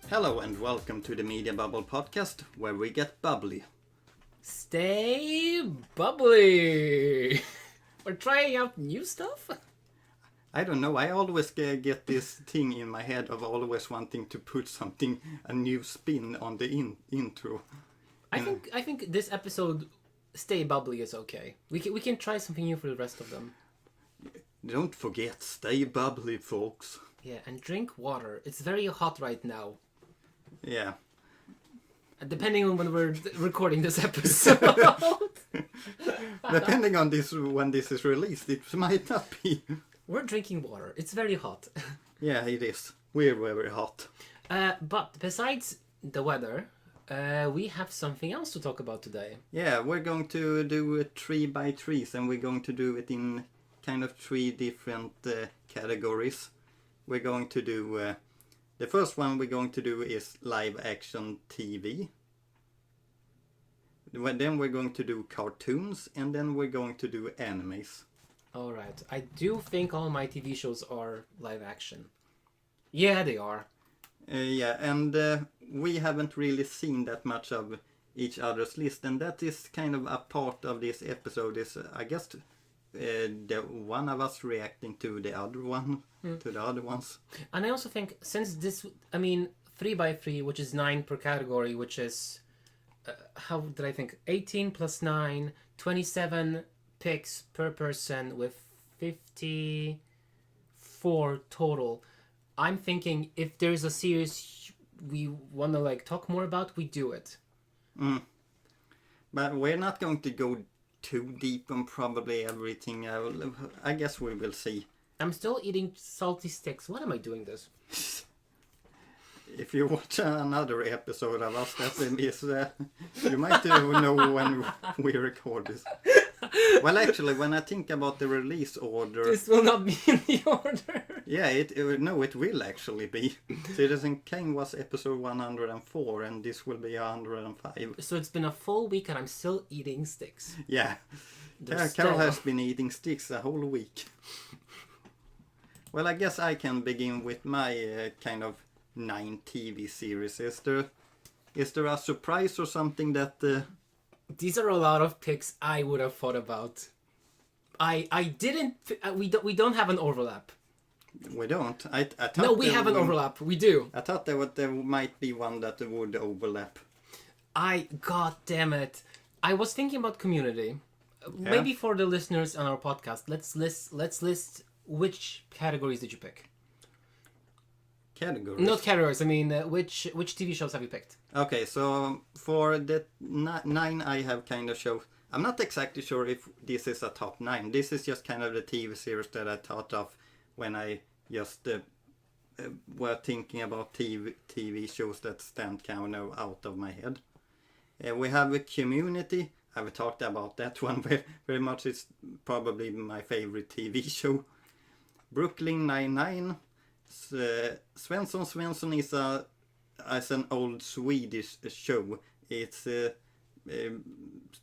Hello and welcome to the Media Bubble podcast, where we get bubbly. Stay bubbly! We're trying out new stuff? I don't know, I always get this thing in my head of always wanting to put a new spin on the intro. I think this episode, Stay Bubbly, is okay. We can try something new for the rest of them. Don't forget, stay bubbly, folks. Yeah, and drink water. It's very hot right now. Yeah. Depending on when we're recording this episode. Depending on when this is released, it might not be. We're drinking water. It's very hot. Yeah, it is. We're very hot. But besides the weather, we have something else to talk about today. Yeah, we're going to do 3x3s, and we're going to do it in kind of 3 different categories. We're going to do... the first one we're going to do is live action TV. Then we're going to do cartoons, and then we're going to do animes. Alright, I do think all my TV shows are live action. Yeah, they are. Yeah, and we haven't really seen that much of each other's list, and that is kind of a part of this episode is, I guess, the one of us reacting to the other one, to the other ones. And I also think, since this, 3x3, which is 9 per category, which is, how did I think, 18 plus 9, 27 picks per person with 54 total. I'm thinking if there's a series we want to talk more about, we do it. But we're not going to go too deep on probably everything. I guess we will see. I'm still eating salty sticks. What am I doing this? If you watch another episode of us, that's a miss. You might know when we record this. Well, actually, when I think about the release order... This will not be in the order. Yeah, it will actually be. Citizen Kane was episode 104, and this will be 105. So it's been a full week and I'm still eating sticks. Yeah. Karol has been eating sticks a whole week. Well, I guess I can begin with my kind of 9 TV series. Is there a surprise or something that... These are a lot of picks I would have thought about. I didn't... We don't have an overlap. We don't. I thought no, we have an overlap. We do. I thought there might be one that would overlap. God damn it. I was thinking about Community. Yeah. Maybe for the listeners on our podcast, let's list which categories did you pick? Categories? Not categories. Which TV shows have you picked? Okay, so for the 9 I have kind of shows. I'm not exactly sure if this is a top 9. This is just kind of the TV series that I thought of when I just were thinking about TV shows that stand kind of out of my head. We have a Community. I've talked about that one very much. It's probably my favorite TV show. Brooklyn Nine-Nine. Svensson is an old Swedish show. It's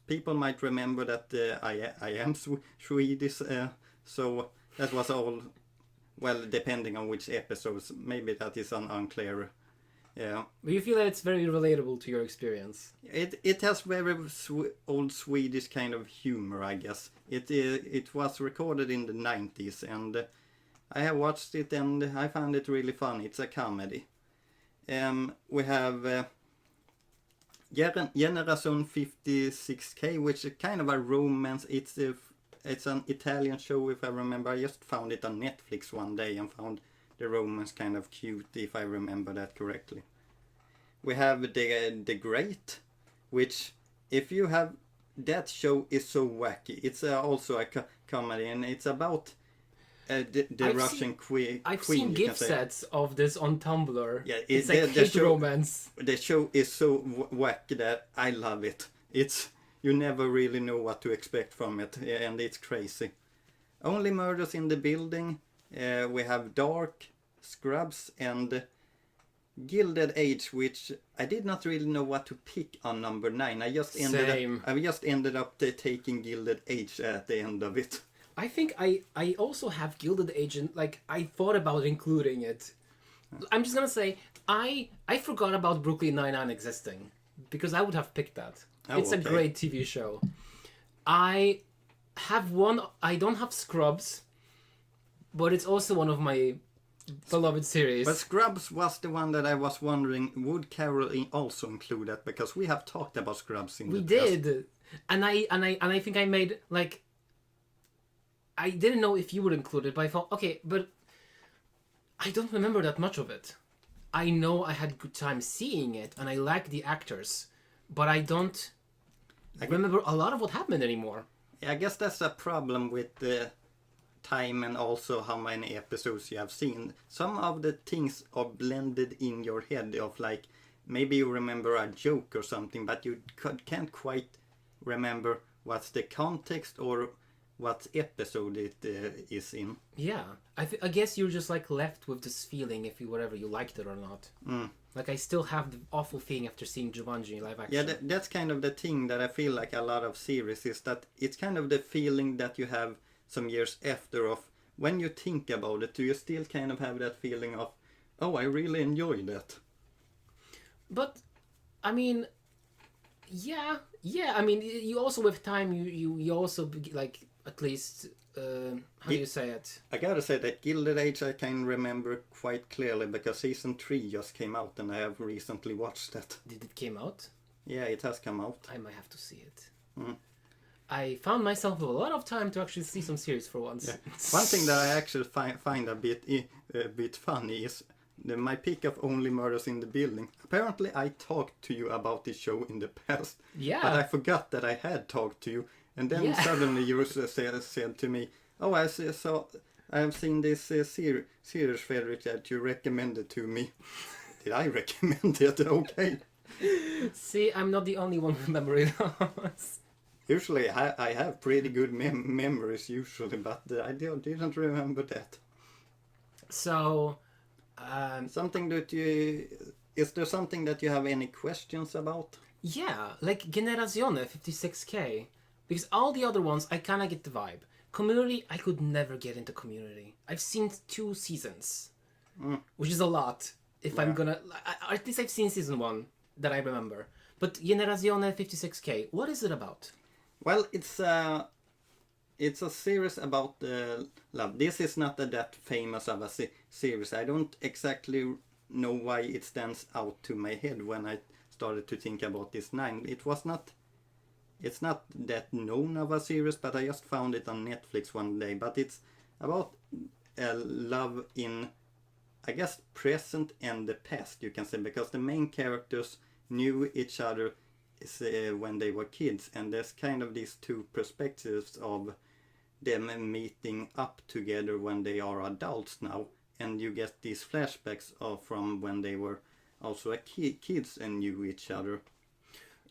people might remember that I am Swedish, so that was all. Well, depending on which episodes, maybe that is unclear. Yeah. But you feel that it's very relatable to your experience. It has very old Swedish kind of humor, I guess. It was recorded in the 90s, and I have watched it and I found it really funny. It's a comedy. We have Generation 56K, which is kind of a romance. It's an Italian show, if I remember. I just found it on Netflix one day and found the romance kind of cute, if I remember that correctly. We have The Great, which, if you have... That show is so wacky. It's also a comedy, and it's about... the Russian queen. I've seen gift sets of this on Tumblr. Yeah, it's like hate romance. The show is so wacky that I love it. You never really know what to expect from it, and it's crazy. Only Murders in the Building. We have Dark, Scrubs, and Gilded Age, which I did not really know what to pick on number 9. I just ended up taking Gilded Age at the end of it. I think I also have Gilded Age, and I thought about including it. I'm just gonna say I forgot about Brooklyn Nine-Nine existing because I would have picked that. It's a great TV show. I don't have Scrubs, but it's also one of my beloved series. But Scrubs was the one that I was wondering, would Karol also include that? Because we have talked about Scrubs in the past. We did. And I think I made, like, I didn't know if you would include it, but I thought, okay, but I don't remember that much of it. I know I had a good time seeing it, and I like the actors, but I don't remember a lot of what happened anymore. I guess that's a problem with the time and also how many episodes you have seen. Some of the things are blended in your head of, like, maybe you remember a joke or something, but you can't quite remember what's the context or what episode it is in. Yeah, I guess you're just, like, left with this feeling if whatever you liked it or not. Like, I still have the awful feeling after seeing Jumanji live action. Yeah, that's kind of the thing that I feel like a lot of series is that it's kind of the feeling that you have some years after of when you think about it. Do you still kind of have that feeling of, oh, I really enjoyed that? But I mean, yeah. I mean, you also with time you also like at least how do you say it? I gotta say that Gilded Age I can remember quite clearly because season 3 just came out and I have recently watched that. Did it came out? Yeah, it has come out. I might have to see it. I found myself with a lot of time to actually see some series for once. Yeah. One thing that I actually find a bit funny is my pick of Only Murders in the Building. Apparently I talked to you about this show in the past. Yeah. But I forgot that I had talked to you. And then suddenly you said to me, oh, I have seen this series, Fredrik, that you recommended to me. Did I recommend it? Okay. See, I'm not the only one with memory loss. Usually I have pretty good memories usually, but I didn't remember that. So, something that is there something that you have any questions about? Yeah, like Generazione 56K. Because all the other ones, I kind of get the vibe. Community, I could never get into Community. I've seen 2 seasons, which is a lot. If I'm gonna, at least I've seen season 1 that I remember. But Generazione 56K, what is it about? Well, it's a series about love. This is not that famous of a series. I don't exactly know why it stands out to my head when I started to think about this 9. It's not that known of a series, but I just found it on Netflix one day. But it's about love in, I guess, present and the past, you can say, because the main characters knew each other when they were kids, and there's kind of these 2 perspectives of them meeting up together when they are adults now, and you get these flashbacks from when they were also kids and knew each other,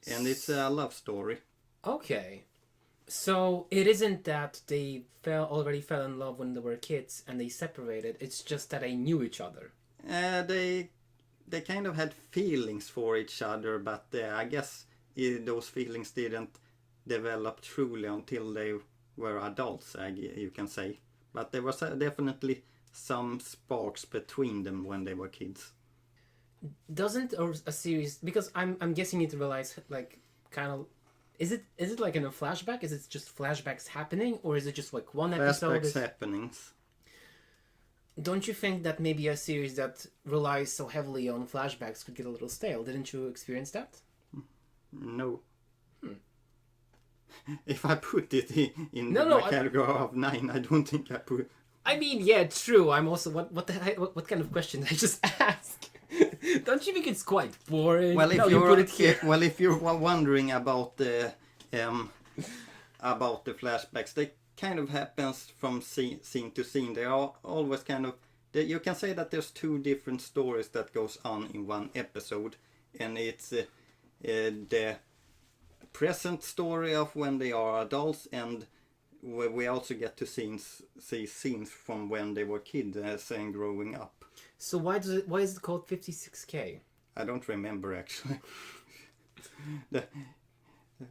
and it's a love story. Okay, so it isn't that they already fell in love when they were kids and they separated. It's just that they knew each other. They kind of had feelings for each other, but I guess those feelings didn't develop truly until they were adults, you can say. But there was definitely some sparks between them when they were kids. Doesn't a series, because I'm guessing it relies like kind of. Is it like in a flashback? Is it just flashbacks happening, or is it just like one episode? Flashbacks happenings. Don't you think that maybe a series that relies so heavily on flashbacks could get a little stale? Didn't you experience that? No. If I put it in the category of 9, I don't think I put. I mean, yeah, true. I'm also what kind of question did I just ask? Don't you think it's quite boring? Well, if you're wondering about the flashbacks, they kind of happens from scene to scene. They are always kind of. You can say that there's 2 different stories that goes on in one episode, and it's the present story of when they are adults, and we also get to see scenes from when they were kids and growing up. So why is it called 56K? I don't remember actually.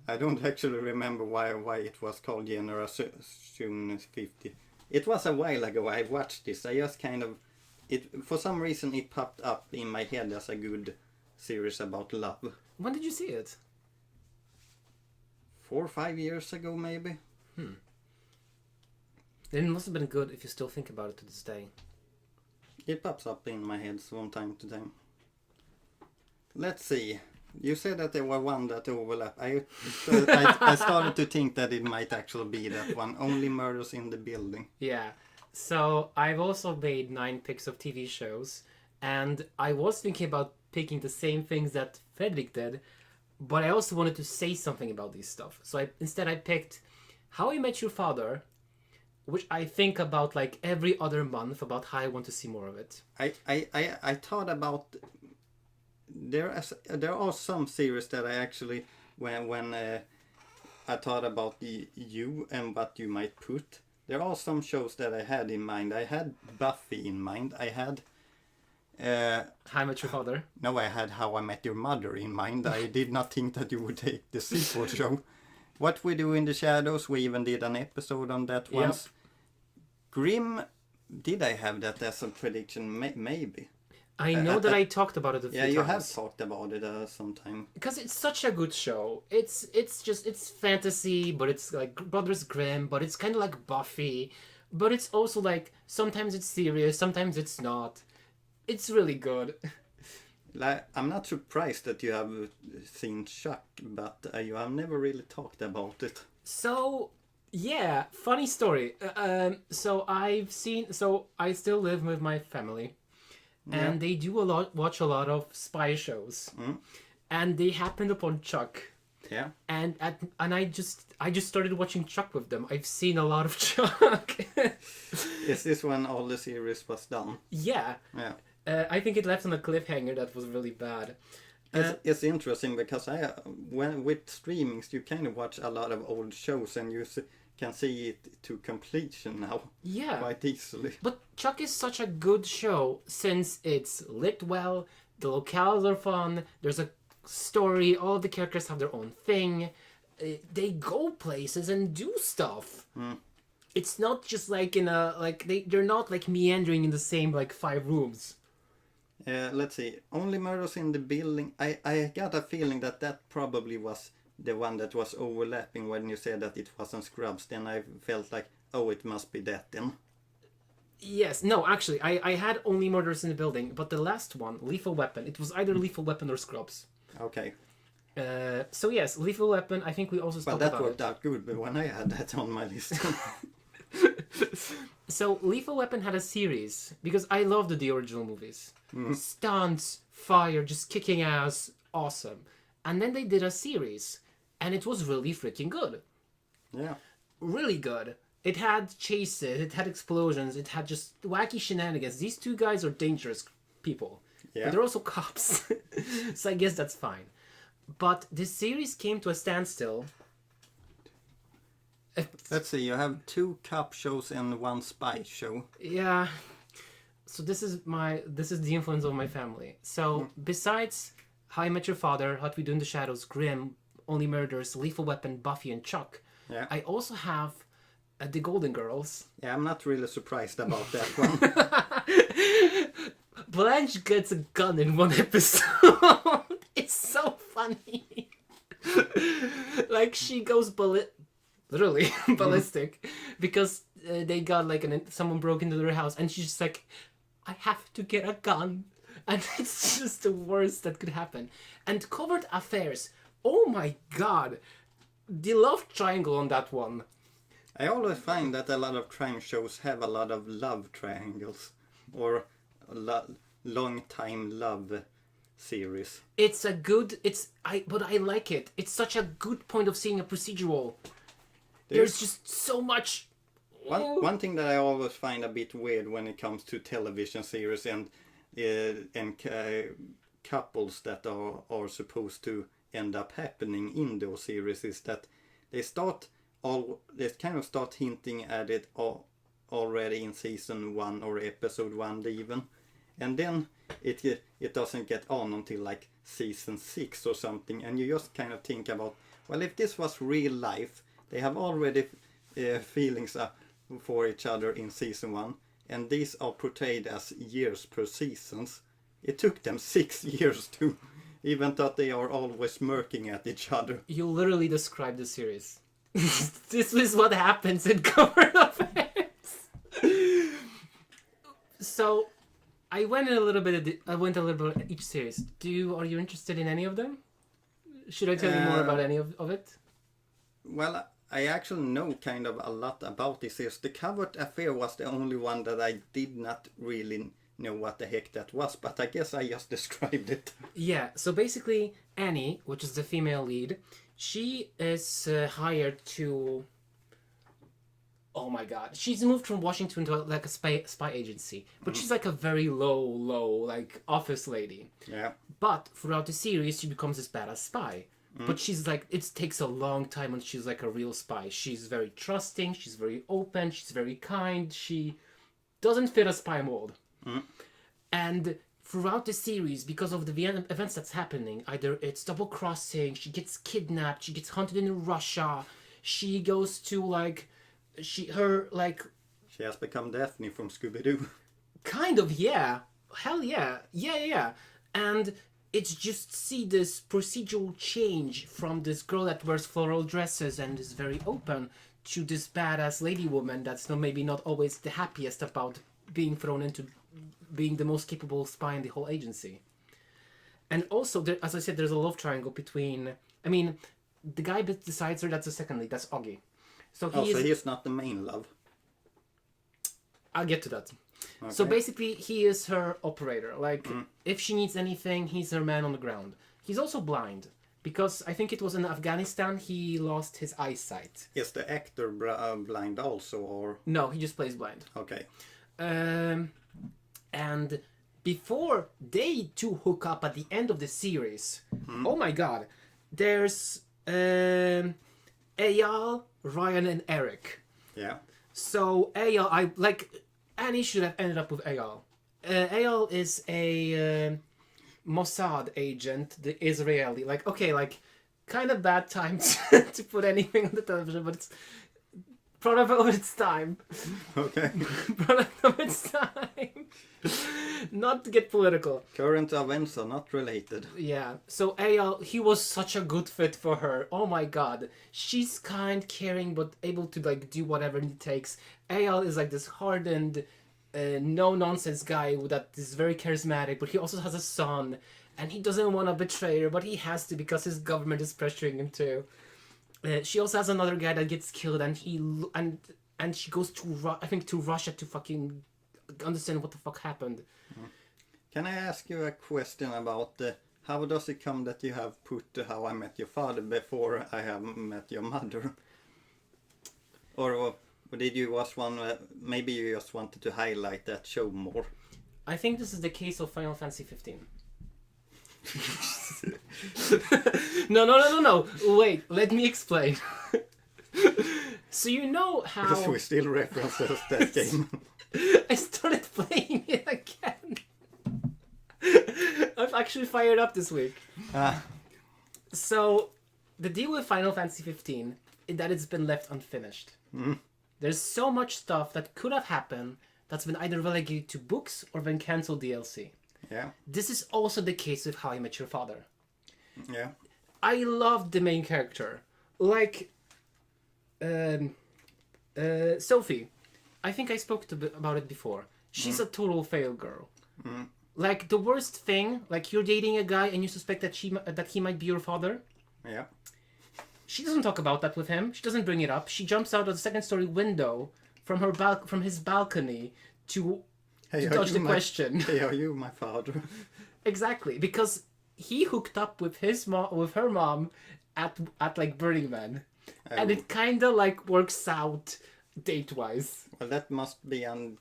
I don't actually remember why it was called Generation 50. It was a while ago I watched this. I just kind of it for some reason it popped up in my head as a good series about love. When did you see it? 4 or 5 years ago, maybe. Then it must have been good if you still think about it to this day. It pops up in my head from time to time. Let's see. You said that there were one that overlap. I started to think that it might actually be that one. Only Murders in the Building. Yeah. So I've also made 9 picks of TV shows, and I was thinking about picking the same things that Fredrik did, but I also wanted to say something about these stuff. So instead I picked How I Met Your Father, which I think about like every other month about how I want to see more of it. I thought about there are some series that I actually when I thought about you and what you might put. There are some shows that I had in mind. I had Buffy in mind. I had How I Met Your Father. No, I had How I Met Your Mother in mind. I did not think that you would take the sequel show. What We Do in the Shadows, we even did an episode on that once. Yep. Grimm, did I have that as a prediction? Maybe. I know that I talked about it a few times. Yeah, you have talked about it sometime. Because it's such a good show. It's fantasy, but it's like Brothers Grimm, but it's kind of like Buffy. But it's also like, sometimes it's serious, sometimes it's not. It's really good. Like, I'm not surprised that you have seen Chuck, but you have never really talked about it. So, yeah, funny story. So I still live with my family. Yeah. And they do watch a lot of spy shows. And they happened upon Chuck. Yeah. And I just started watching Chuck with them. I've seen a lot of Chuck. Is this when all the series was done? Yeah. Yeah. I think it left on a cliffhanger that was really bad. It's interesting because when with streamings you kind of watch a lot of old shows and you can see it to completion now. Yeah. Quite easily. But Chuck is such a good show since it's lit well, the locales are fun, there's a story, all the characters have their own thing, they go places and do stuff. It's not just like they're not like meandering in the same like 5 rooms. Let's see. Only Murders in the Building. I got a feeling that probably was the one that was overlapping when you said that it wasn't Scrubs. Then I felt like, oh, it must be that then. Yes. No, actually, I had Only Murders in the Building, but the last one, Lethal Weapon, it was either Lethal Weapon or Scrubs. Okay. So yes, Lethal Weapon, I think we also spoke about it. But that worked out good, but when I had that on my list. So Lethal Weapon had a series, because I loved the original movies. Stunts, fire, just kicking ass, awesome. And then they did a series, and it was really freaking good. Yeah. Really good. It had chases, it had explosions, it had just wacky shenanigans. These 2 guys are dangerous people. Yeah. But they're also cops. So I guess that's fine. But this series came to a standstill. Let's see, you have 2 cop shows and 1 spy show. Yeah. So this is the influence of my family. So besides How I Met Your Father, What We Do in the Shadows, Grimm, Only Murders, Lethal Weapon, Buffy, and Chuck, I also have The Golden Girls. Yeah, I'm not really surprised about that one. Blanche gets a gun in 1 episode. It's so funny. Like, she goes literally ballistic because they got like someone broke into their house and she's just like, I have to get a gun. And it's just the worst that could happen. And Covert Affairs, oh my god, the love triangle on that one. I always find that a lot of crime shows have a lot of love triangles or long time love series. It's a good, but I like it. It's such a good point of seeing a procedural. There's just so much. One thing that I always find a bit weird when it comes to television series and couples that are supposed to end up happening in those series is that they kind of start hinting at it already in season 1 or episode 1 even, and then it doesn't get on until like season 6 or something, and you just kind of think about, well, if this was real life, they have already feelings for each other in season 1, and these are portrayed as years per seasons. It took them 6 years to, even though they are always smirking at each other. You literally described the series. This is what happens in Coherent Offense. So, I went a little bit at each series. Are you interested in any of them? Should I tell you more about any of it? Well, I actually know kind of a lot about this series. The Covert Affair was the only one that I did not really know what the heck that was, but I guess I just described it. Yeah, so basically Annie, which is the female lead, she is hired to... Oh my god. She's moved from Washington to like a spy agency, but she's like a very low, like office lady. Yeah. But throughout the series, she becomes this badass spy. But she's like, it takes a long time when she's like a real spy. She's very trusting, she's very open, she's very kind, she doesn't fit a spy mold. And throughout the series, because of the events that's happening, either it's double crossing, she gets kidnapped, she gets hunted in Russia, she goes to like, she has become Daphne from Scooby-Doo. Kind of, yeah. Hell yeah. Yeah. And it's just see this procedural change from this girl that wears floral dresses and is very open to this badass lady woman that's maybe not always the happiest about being thrown into being the most capable spy in the whole agency. And also, as I said, there's a love triangle between... I mean, the guy that decides her, that's the second lead, that's Augie. So he's not the main love. I'll get to that. Okay. So basically, he is her operator. Like, if she needs anything, he's her man on the ground. He's also blind, because I think it was in Afghanistan he lost his eyesight. Is the actor blind also, or...? No, he just plays blind. Okay. And before they two hook up at the end of the series, oh my god, there's Eyal, Ryan, and Eric. Yeah. So Eyal, Annie should have ended up with Eyal. Eyal is a Mossad agent, the Israeli. Kind of bad time to put anything on the television, but it's product of its time. Okay. Product of its time. Not to get political. Current events are not related. Yeah. So Eyal, he was such a good fit for her. Oh my god. She's kind, caring, but able to do whatever it takes. Eyal is this hardened, no-nonsense guy that is very charismatic, but he also has a son. And he doesn't want to betray her, but he has to because his government is pressuring him to. She also has another guy that gets killed, and she goes to Russia to fucking understand what the fuck happened. Can I ask you a question about how does it come that you have put How I Met Your Father before I Have Met Your Mother? Or did you maybe you just wanted to highlight that show more? I think this is the case of Final Fantasy 15. No. Wait, let me explain. So you know how... Because we still reference that game. I started playing it again. I've actually fired up this week. So, the deal with Final Fantasy 15 is that it's been left unfinished. There's so much stuff that could have happened that's been either relegated to books or been cancelled DLC. Yeah. This is also the case with How I Met Your Father. Yeah. I loved the main character. Sophie. I think I spoke about it before. She's a total fail girl. The worst thing, you're dating a guy and you suspect that he might be your father. Yeah. She doesn't talk about that with him. She doesn't bring it up. She jumps out of the second-story window from his balcony to dodge the question. Hey, are you my father? Exactly, because he hooked up with her mom at Burning Man, and it kind of works out date-wise. Well, that must be a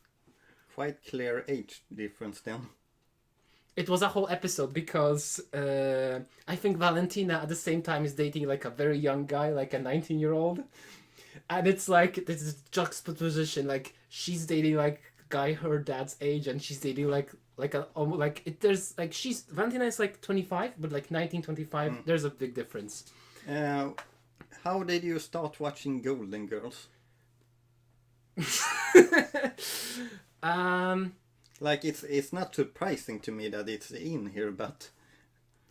quite clear age difference then. It was a whole episode because I think Valentina at the same time is dating a very young guy, a 19-year-old, and it's this juxtaposition. She's dating guy her dad's age, and she's dating Valentina is 25, but 19, 25. There's a big difference. How did you start watching Golden Girls? Like it's not surprising to me that it's in here, but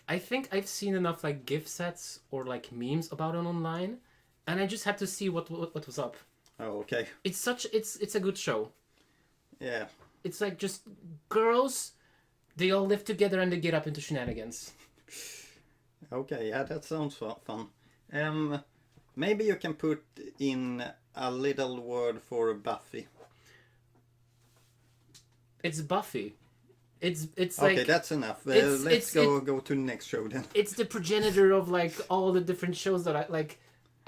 I think I've seen enough like GIF sets or like memes about it online, and I just had to see what was up. oh, okay. It's a good show. Yeah. It's like just girls, they all live together and they get up into shenanigans. Okay, yeah, that sounds fun. Maybe you can put in a little word for Buffy. It's Buffy. It's Okay, like that's enough. it's- Go to the next show then. it's the progenitor of like all the different shows that I like.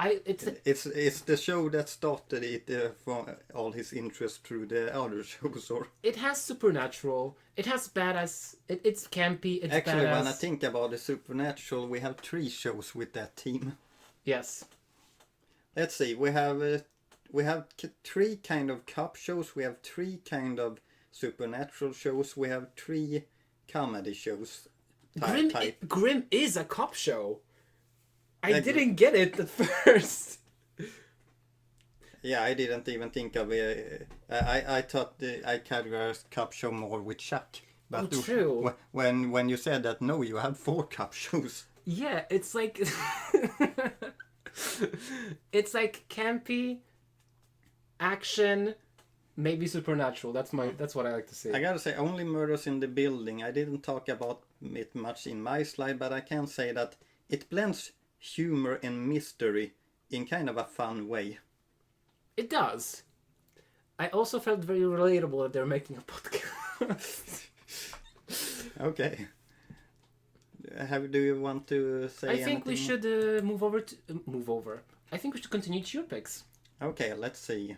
It's the show that started it from all his interest through the other shows, or It has supernatural. It has badass. It's campy. It's actually, badass. when I think about the supernatural, we have 3 shows with that team. Yes. Let's see, we have 3 kind of cop shows. We have 3 kind of supernatural shows. We have 3 comedy shows. Type. Grimm is a cop show. I Like- didn't get it at first. Yeah, I didn't even think of it. I thought I categorized cop show more with Chuck. But true. When you said that, no, you have 4 cop shows. Yeah, it's like it's like campy, action, maybe supernatural. That's what I like to say. I gotta say, only Murders in the Building. I didn't talk about it much in my slide, but I can say that it blends humor and mystery in kind of a fun way. It does. I also felt very relatable that they're making a podcast. Okay. Do you want to say I think we anything? should move over. I think we should continue to your picks. Okay, let's see.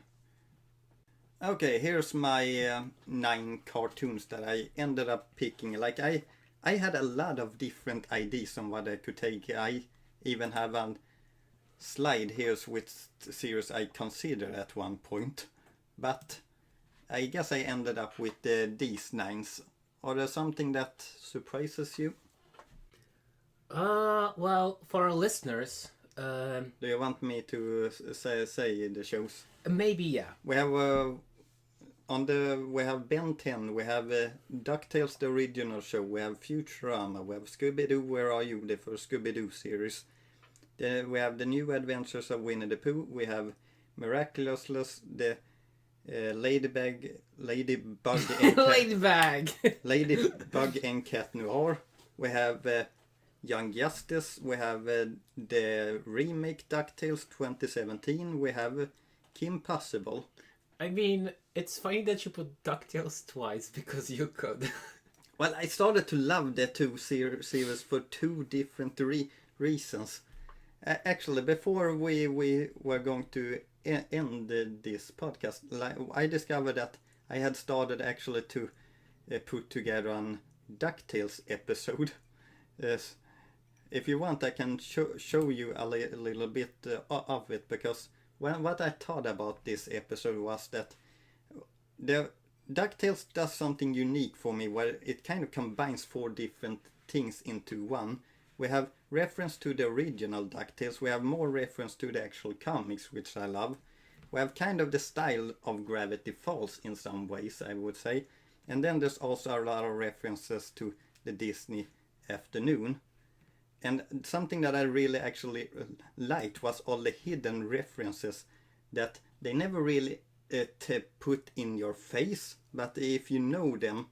Okay, here's my 9 cartoons that I ended up picking. Like I had a lot of different ideas on what I could take. I even have a slide here with series I considered at one point. But I guess I ended up with these 9s. Are there something that surprises you? Well, for our listeners, Do you want me to say the shows? maybe yeah. We have we have Ben 10, we have DuckTales the original show, we have Futurama, we have Scooby-Doo, Where Are You, the first Scooby-Doo series. We have the New Adventures of Winnie the Pooh, we have Miraculousness, the Ladybug and Ladybag. Ladybug and Cat Noir. We have Young Justice. We have the remake DuckTales 2017. We have Kim Possible. I mean, it's funny that you put DuckTales twice because you could. Well, I started to love the 2 series for 2 different reasons. Actually, before we were going to end this podcast, I discovered that I had started actually to put together an DuckTales episode. If you want, I can show you a little bit of it, because what I thought about this episode was that the DuckTales does something unique for me, where it kind of combines 4 different things into one. We have reference to the original DuckTales, we have more reference to the actual comics, which I love. We have kind of the style of Gravity Falls in some ways, I would say. And then there's also a lot of references to the Disney afternoon. And something that I really actually liked was all the hidden references that they never really put in your face, but if you know them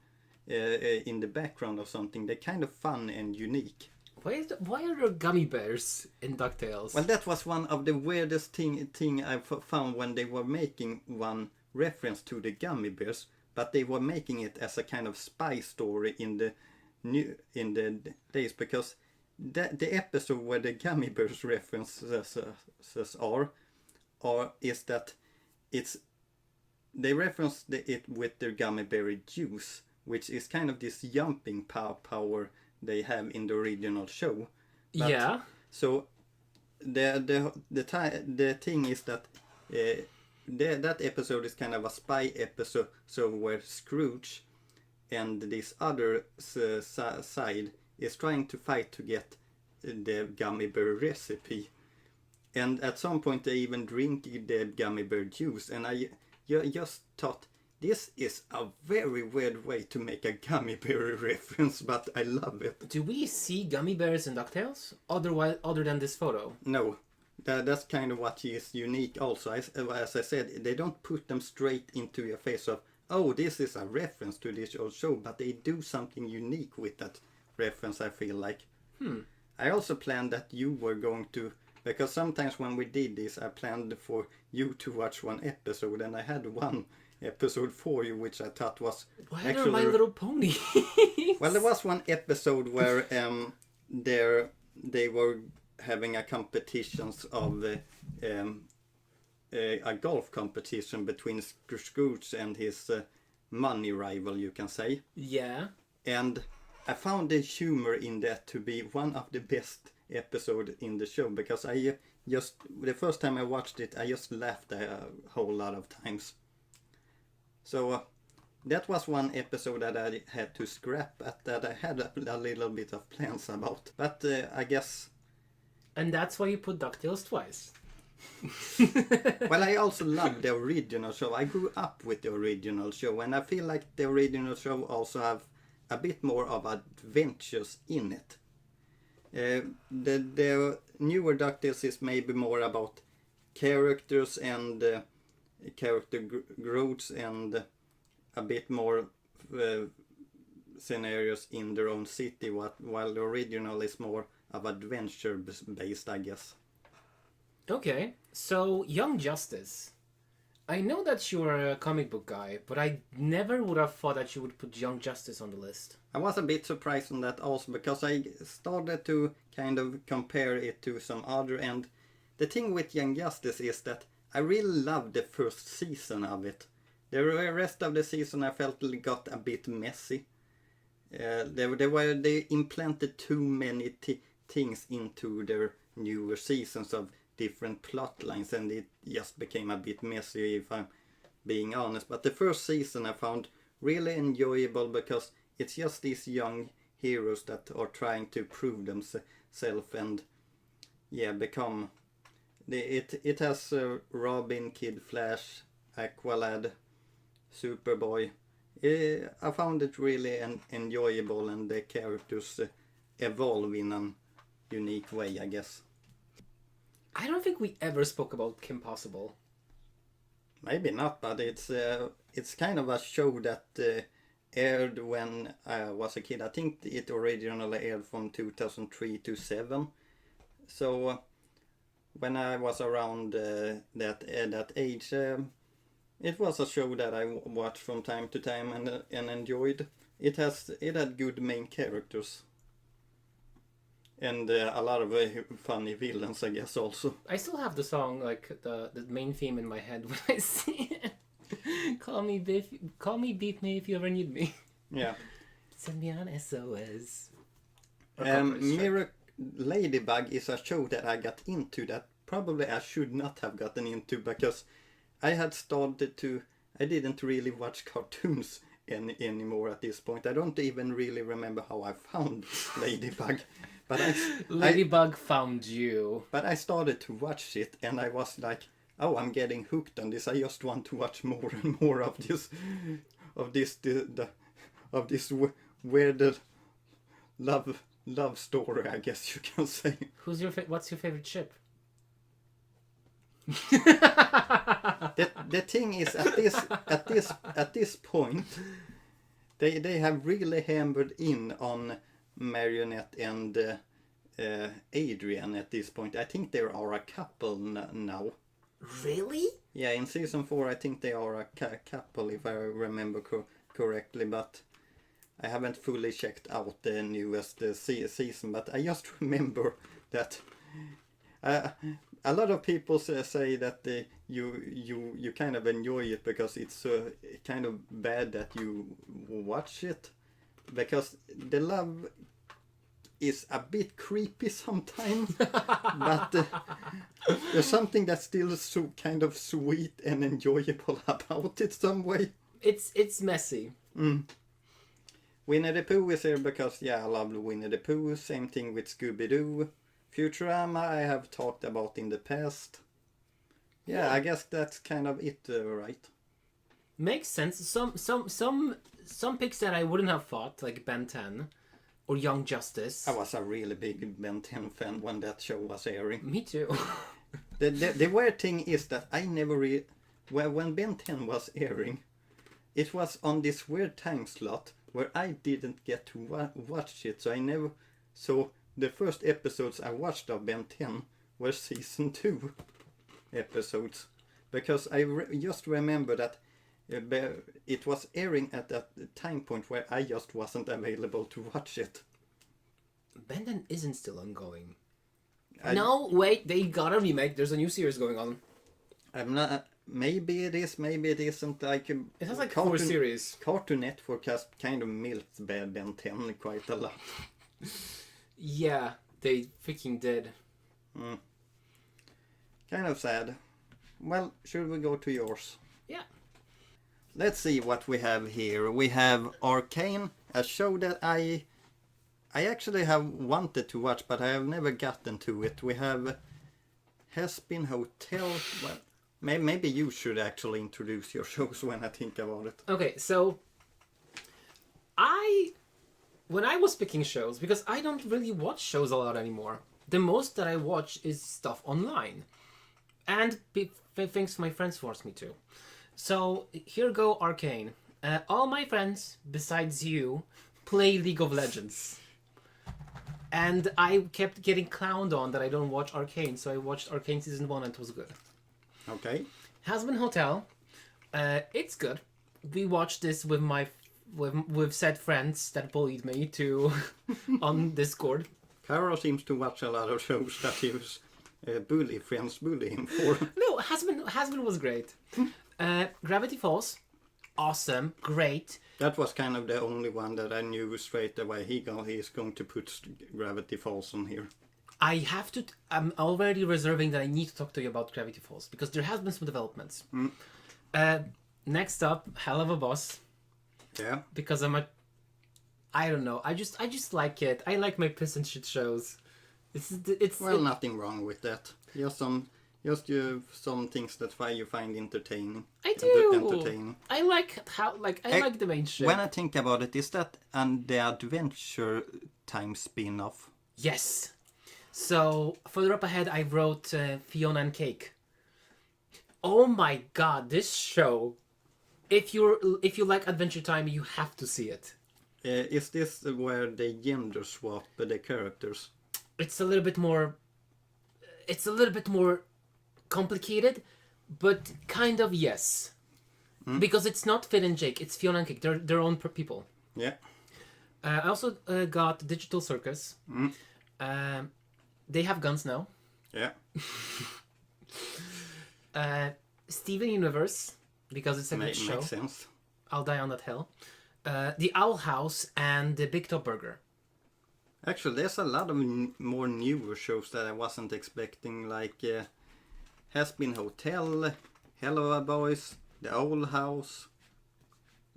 in the background or something, they're kind of fun and unique. Why are there gummy bears in DuckTales? Well, that was one of the weirdest thing I found when they were making one reference to the gummy bears, but they were making it as a kind of spy story in the days, because the episode where the gummy bears references is that they reference it with their gummy berry juice, which is kind of this jumping power they have in the original show. But, yeah. So the thing is that that episode is kind of a spy episode, so where Scrooge and this other side is trying to fight to get the gummy bear recipe, and at some point they even drink the gummy bear juice, and I just thought This is a very weird way to make a gummy bear reference, but I love it. Do we see gummy bears in DuckTales? Other than this photo? No. That's kind of what is unique also. As I said, they don't put them straight into your face of, oh, this is a reference to this old show, but they do something unique with that reference, I feel like. I also planned that you were going to, because sometimes when we did this, I planned for you to watch one episode, and I had one episode for you, which I thought was Why are My Little Pony? Well, there was one episode where they were having a competitions of a golf competition between Scrooge and his money rival, you can say. Yeah. And I found the humor in that to be one of the best episode in the show, because the first time I watched it, I just laughed a whole lot of times. So that was one episode that I had to scrap, that I had a little bit of plans about. But I guess... And that's why you put DuckTales twice. Well, I also love the original show. I grew up with the original show, and I feel like the original show also have a bit more of adventures in it. The newer DuckTales is maybe more about characters and character growths and a bit more scenarios in their own city, while the original is more of adventure based, I guess. Okay, so Young Justice. I know that you're a comic book guy, but I never would have thought that you would put Young Justice on the list. I was a bit surprised on that also, because I started to kind of compare it to some other, and the thing with Young Justice is that I really loved the first season of it. The rest of the season I felt it got a bit messy. They implanted too many things into their newer seasons of different plot lines, and it just became a bit messy, if I'm being honest. But the first season I found really enjoyable, because it's just these young heroes that are trying to prove themselves and become... It has Robin, Kid Flash, Aqualad, Superboy. I found it really enjoyable, and the characters evolve in a unique way, I guess. I don't think we ever spoke about Kim Possible. Maybe not, but it's kind of a show that aired when I was a kid. I think it originally aired from 2003 to 2007. So when I was around that age, it was a show that I watched from time to time and enjoyed. It had good main characters. And a lot of funny villains, I guess, also. I still have the song, like the main theme in my head when I see it. Call me beat me if you ever need me. Yeah. Send me on SOS. Ladybug is a show that I got into that probably I should not have gotten into, because I had started to... I didn't really watch cartoons anymore at this point. I don't even really remember how I found Ladybug. But Ladybug found you. But I started to watch it, and I was like, oh, I'm getting hooked on this. I just want to watch more and more of this weird love story, I guess you can say. What's your favorite ship? The thing is, at this point, they have really hammered in on Marionette and Adrian at this point. I think they are a couple now. Really? Yeah, in season 4 I think they are a couple, if I remember correctly, but I haven't fully checked out the newest season, but I just remember that a lot of people say that you kind of enjoy it because it's kind of bad that you watch it, because the love is a bit creepy sometimes, but there's something that's still so kind of sweet and enjoyable about it some way. It's messy. Winnie the Pooh is here because, I love Winnie the Pooh. Same thing with Scooby-Doo. Futurama I have talked about in the past. Yeah, I guess that's kind of it, right? Makes sense. Some picks that I wouldn't have thought, like Ben 10 or Young Justice. I was a really big Ben 10 fan when that show was airing. Me too. The weird thing is that I never when Ben 10 was airing, it was on this weird time slot where I didn't get to watch it, so I never. So the first episodes I watched of Ben 10 were season 2 episodes, because I just remember that it was airing at that time point where I just wasn't available to watch it. Ben 10 isn't still ongoing. No, wait, they got a remake. There's a new series going on. I'm not. Maybe it is, maybe it isn't. It has like 4 series. Cartoon Network has kind of milked Ben 10 quite a lot. Yeah, they freaking did. Kind of sad. Well, should we go to yours? Yeah. Let's see what we have here. We have Arcane, a show that I actually have wanted to watch, but I have never gotten to it. We have Has-Been Hotel. Well, maybe you should actually introduce your shows when I think about it. Okay, so when I was picking shows, because I don't really watch shows a lot anymore, the most that I watch is stuff online. And things my friends force me to. So, here go Arcane. All my friends, besides you, play League of Legends. And I kept getting clowned on that I don't watch Arcane, so I watched Arcane Season 1 and it was good. Okay. Has-Been Hotel. It's good. We watched this with said friends that bullied me to on Discord. Karol seems to watch a lot of shows that his friends bully him for. No, Has-Been was great. Gravity Falls, awesome, great. That was kind of the only one that I knew straight away. He's going to put Gravity Falls on here. I'm already reserving that I need to talk to you about Gravity Falls, because there has been some developments. Next up, Hell of a Boss. Yeah. Because I don't know, I just like it. I like my piss and shit shows. Nothing wrong with that. Just some things that's why you find entertaining. I do. Entertaining. I like like the main shit. When I think about it, is that the Adventure Time spin-off? Yes. So further up ahead, I wrote Fiona and Cake. Oh my god, this show! If you like Adventure Time, you have to see it. Is this where they gender swap the characters? It's a little bit more complicated, but kind of yes. Because it's not Finn and Jake, it's Fiona and Cake. They're their own people. Yeah. I also got Digital Circus. They have guns now. Yeah. Steven Universe, because it's a good show. Makes sense. I'll Die on That Hill. The Owl House and the Big Top Burger. Actually, there's a lot of more newer shows that I wasn't expecting, like Has-Been Hotel, Hello Boys, The Owl House.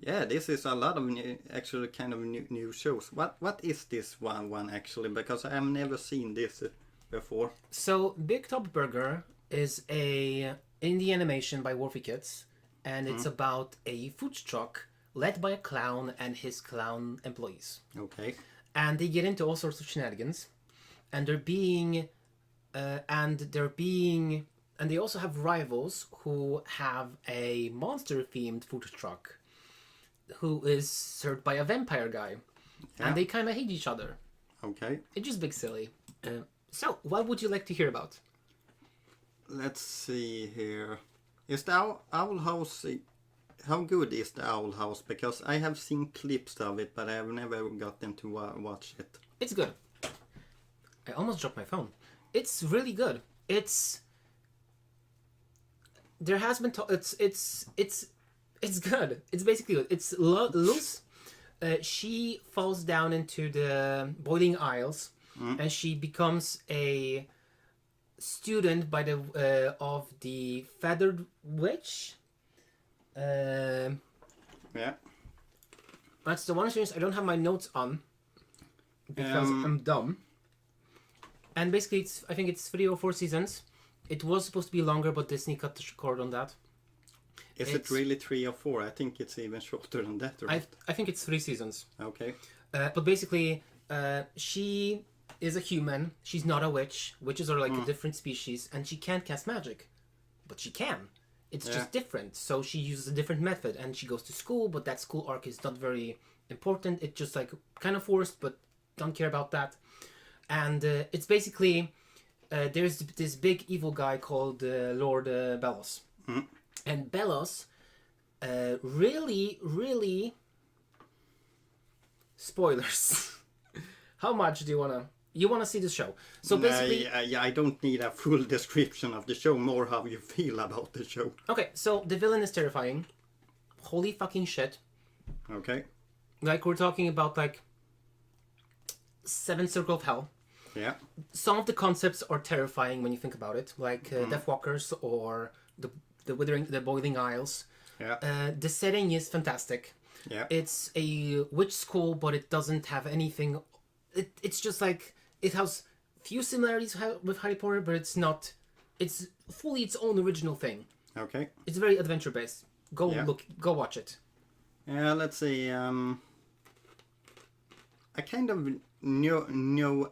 Yeah, this is a lot of new shows. What is this one actually? Because I have never seen this before. So Big Top Burger is a indie animation by Wolfie Kids, and it's about a food truck led by a clown and his clown employees. Okay. And they get into all sorts of shenanigans, and they also have rivals who have a monster-themed food truck, who is served by a vampire guy, and they kind of hate each other. Okay. It's just big silly. So, what would you like to hear about? Let's see here. Is the Owl House... How good is the Owl House? Because I have seen clips of it, but I have never gotten to watch it. It's good. I almost dropped my phone. It's really good. There has been... It's good. It's basically good. It's Luz. She falls down into the boiling aisles, and she becomes a student of the Feathered Witch. Yeah. That's the one series I don't have my notes on because I'm dumb. And basically, I think it's 3 or 4 seasons. It was supposed to be longer, but Disney cut the cord on that. Is it really 3 or 4? I think it's even shorter than that, right? I think it's 3 seasons. Okay. But basically, she is a human. She's not a witch. Witches are like a different species, and she can't cast magic. But she can. It's just different. So she uses a different method, and she goes to school, but that school arc is not very important. It's just like kind of forced, but don't care about that. And it's basically, there's this big evil guy called Lord Bellos. And Bellos really... Spoilers. How much do you want to see the show? So basically... I don't need a full description of the show, more how you feel about the show. Okay, so the villain is terrifying. Holy fucking shit. Okay. Like, we're talking about, like, 7 Circle of Hell. Yeah. Some of the concepts are terrifying when you think about it, like Deathwalkers or the Boiling Isles. Yeah. The setting is fantastic. Yeah. It's a witch school, but it doesn't have anything. It's just like, it has few similarities with Harry Potter, but it's not. It's fully its own original thing. Okay. It's very adventure based. Go watch it. Yeah, let's see. I kind of know.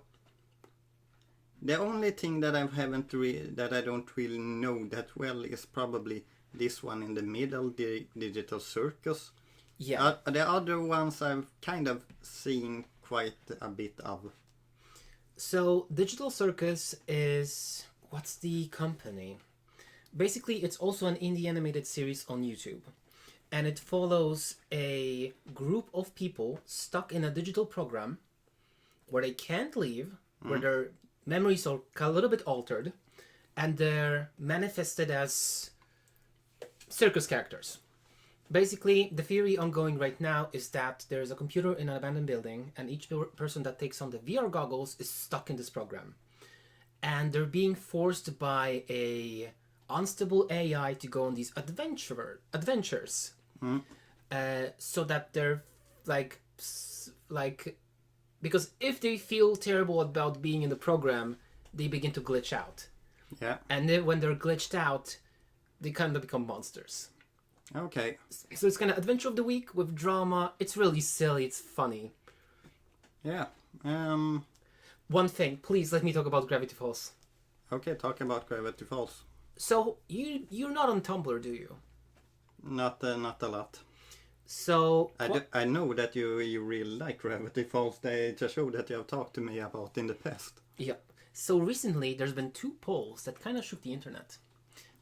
The only thing that I that I don't really know that well is probably this one in the middle, the Digital Circus. Yeah. The other ones I've kind of seen quite a bit of. So Digital Circus is, what's the company? Basically, it's also an indie animated series on YouTube. And it follows a group of people stuck in a digital program where they can't leave, where their memories are a little bit altered, and they're manifested as circus characters. Basically, the theory ongoing right now is that there's a computer in an abandoned building, and each person that takes on the VR goggles is stuck in this program. And they're being forced by a unstable AI to go on these adventures. So that they're like, because if they feel terrible about being in the program, they begin to glitch out. Yeah. And then when they're glitched out, they kind of become monsters. Okay. So it's kind of adventure of the week with drama. It's really silly. It's funny. Yeah. One thing, please let me talk about Gravity Falls. Okay, talk about Gravity Falls. So you're not on Tumblr, do you? Not a lot. So I know that you really like Gravity Falls. It's a show that you have talked to me about in the past. Yeah. So recently there's been 2 polls that kind of shook the internet.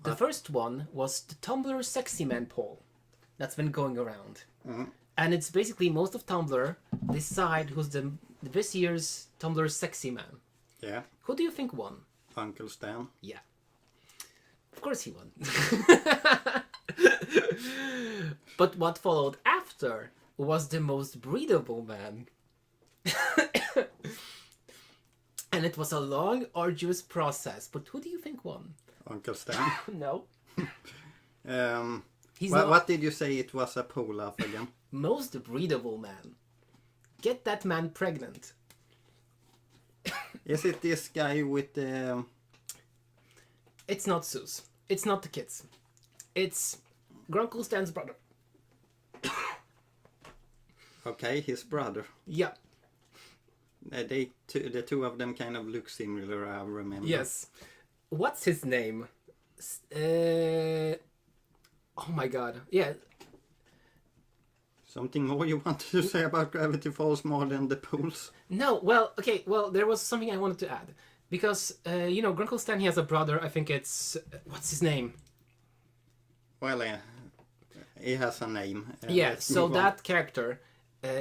The first one was the Tumblr Sexy Man poll that's been going around. And it's basically most of Tumblr decide who's this year's Tumblr Sexy Man. Yeah. Who do you think won? Uncle Stan. Yeah. Of course he won. But what followed after was the most breedable man. And it was a long, arduous process. But who do you think won? Uncle Stan. No. What did you say it was a poll of again? Most breedable man. Get that man pregnant. Is it this guy with the... It's not Zeus. It's not the kids. It's Grunkle Stan's brother. Okay, his brother. Yeah. The two of them kind of look similar, I remember. Yes. What's his name? Oh my god. Yeah. Something more you wanted to say about Gravity Falls more than the pools? No, well, okay, well, there was something I wanted to add. Because, Grunkle Stan, he has a brother, I think it's... what's his name? Well, he has a name. Yeah, so that character,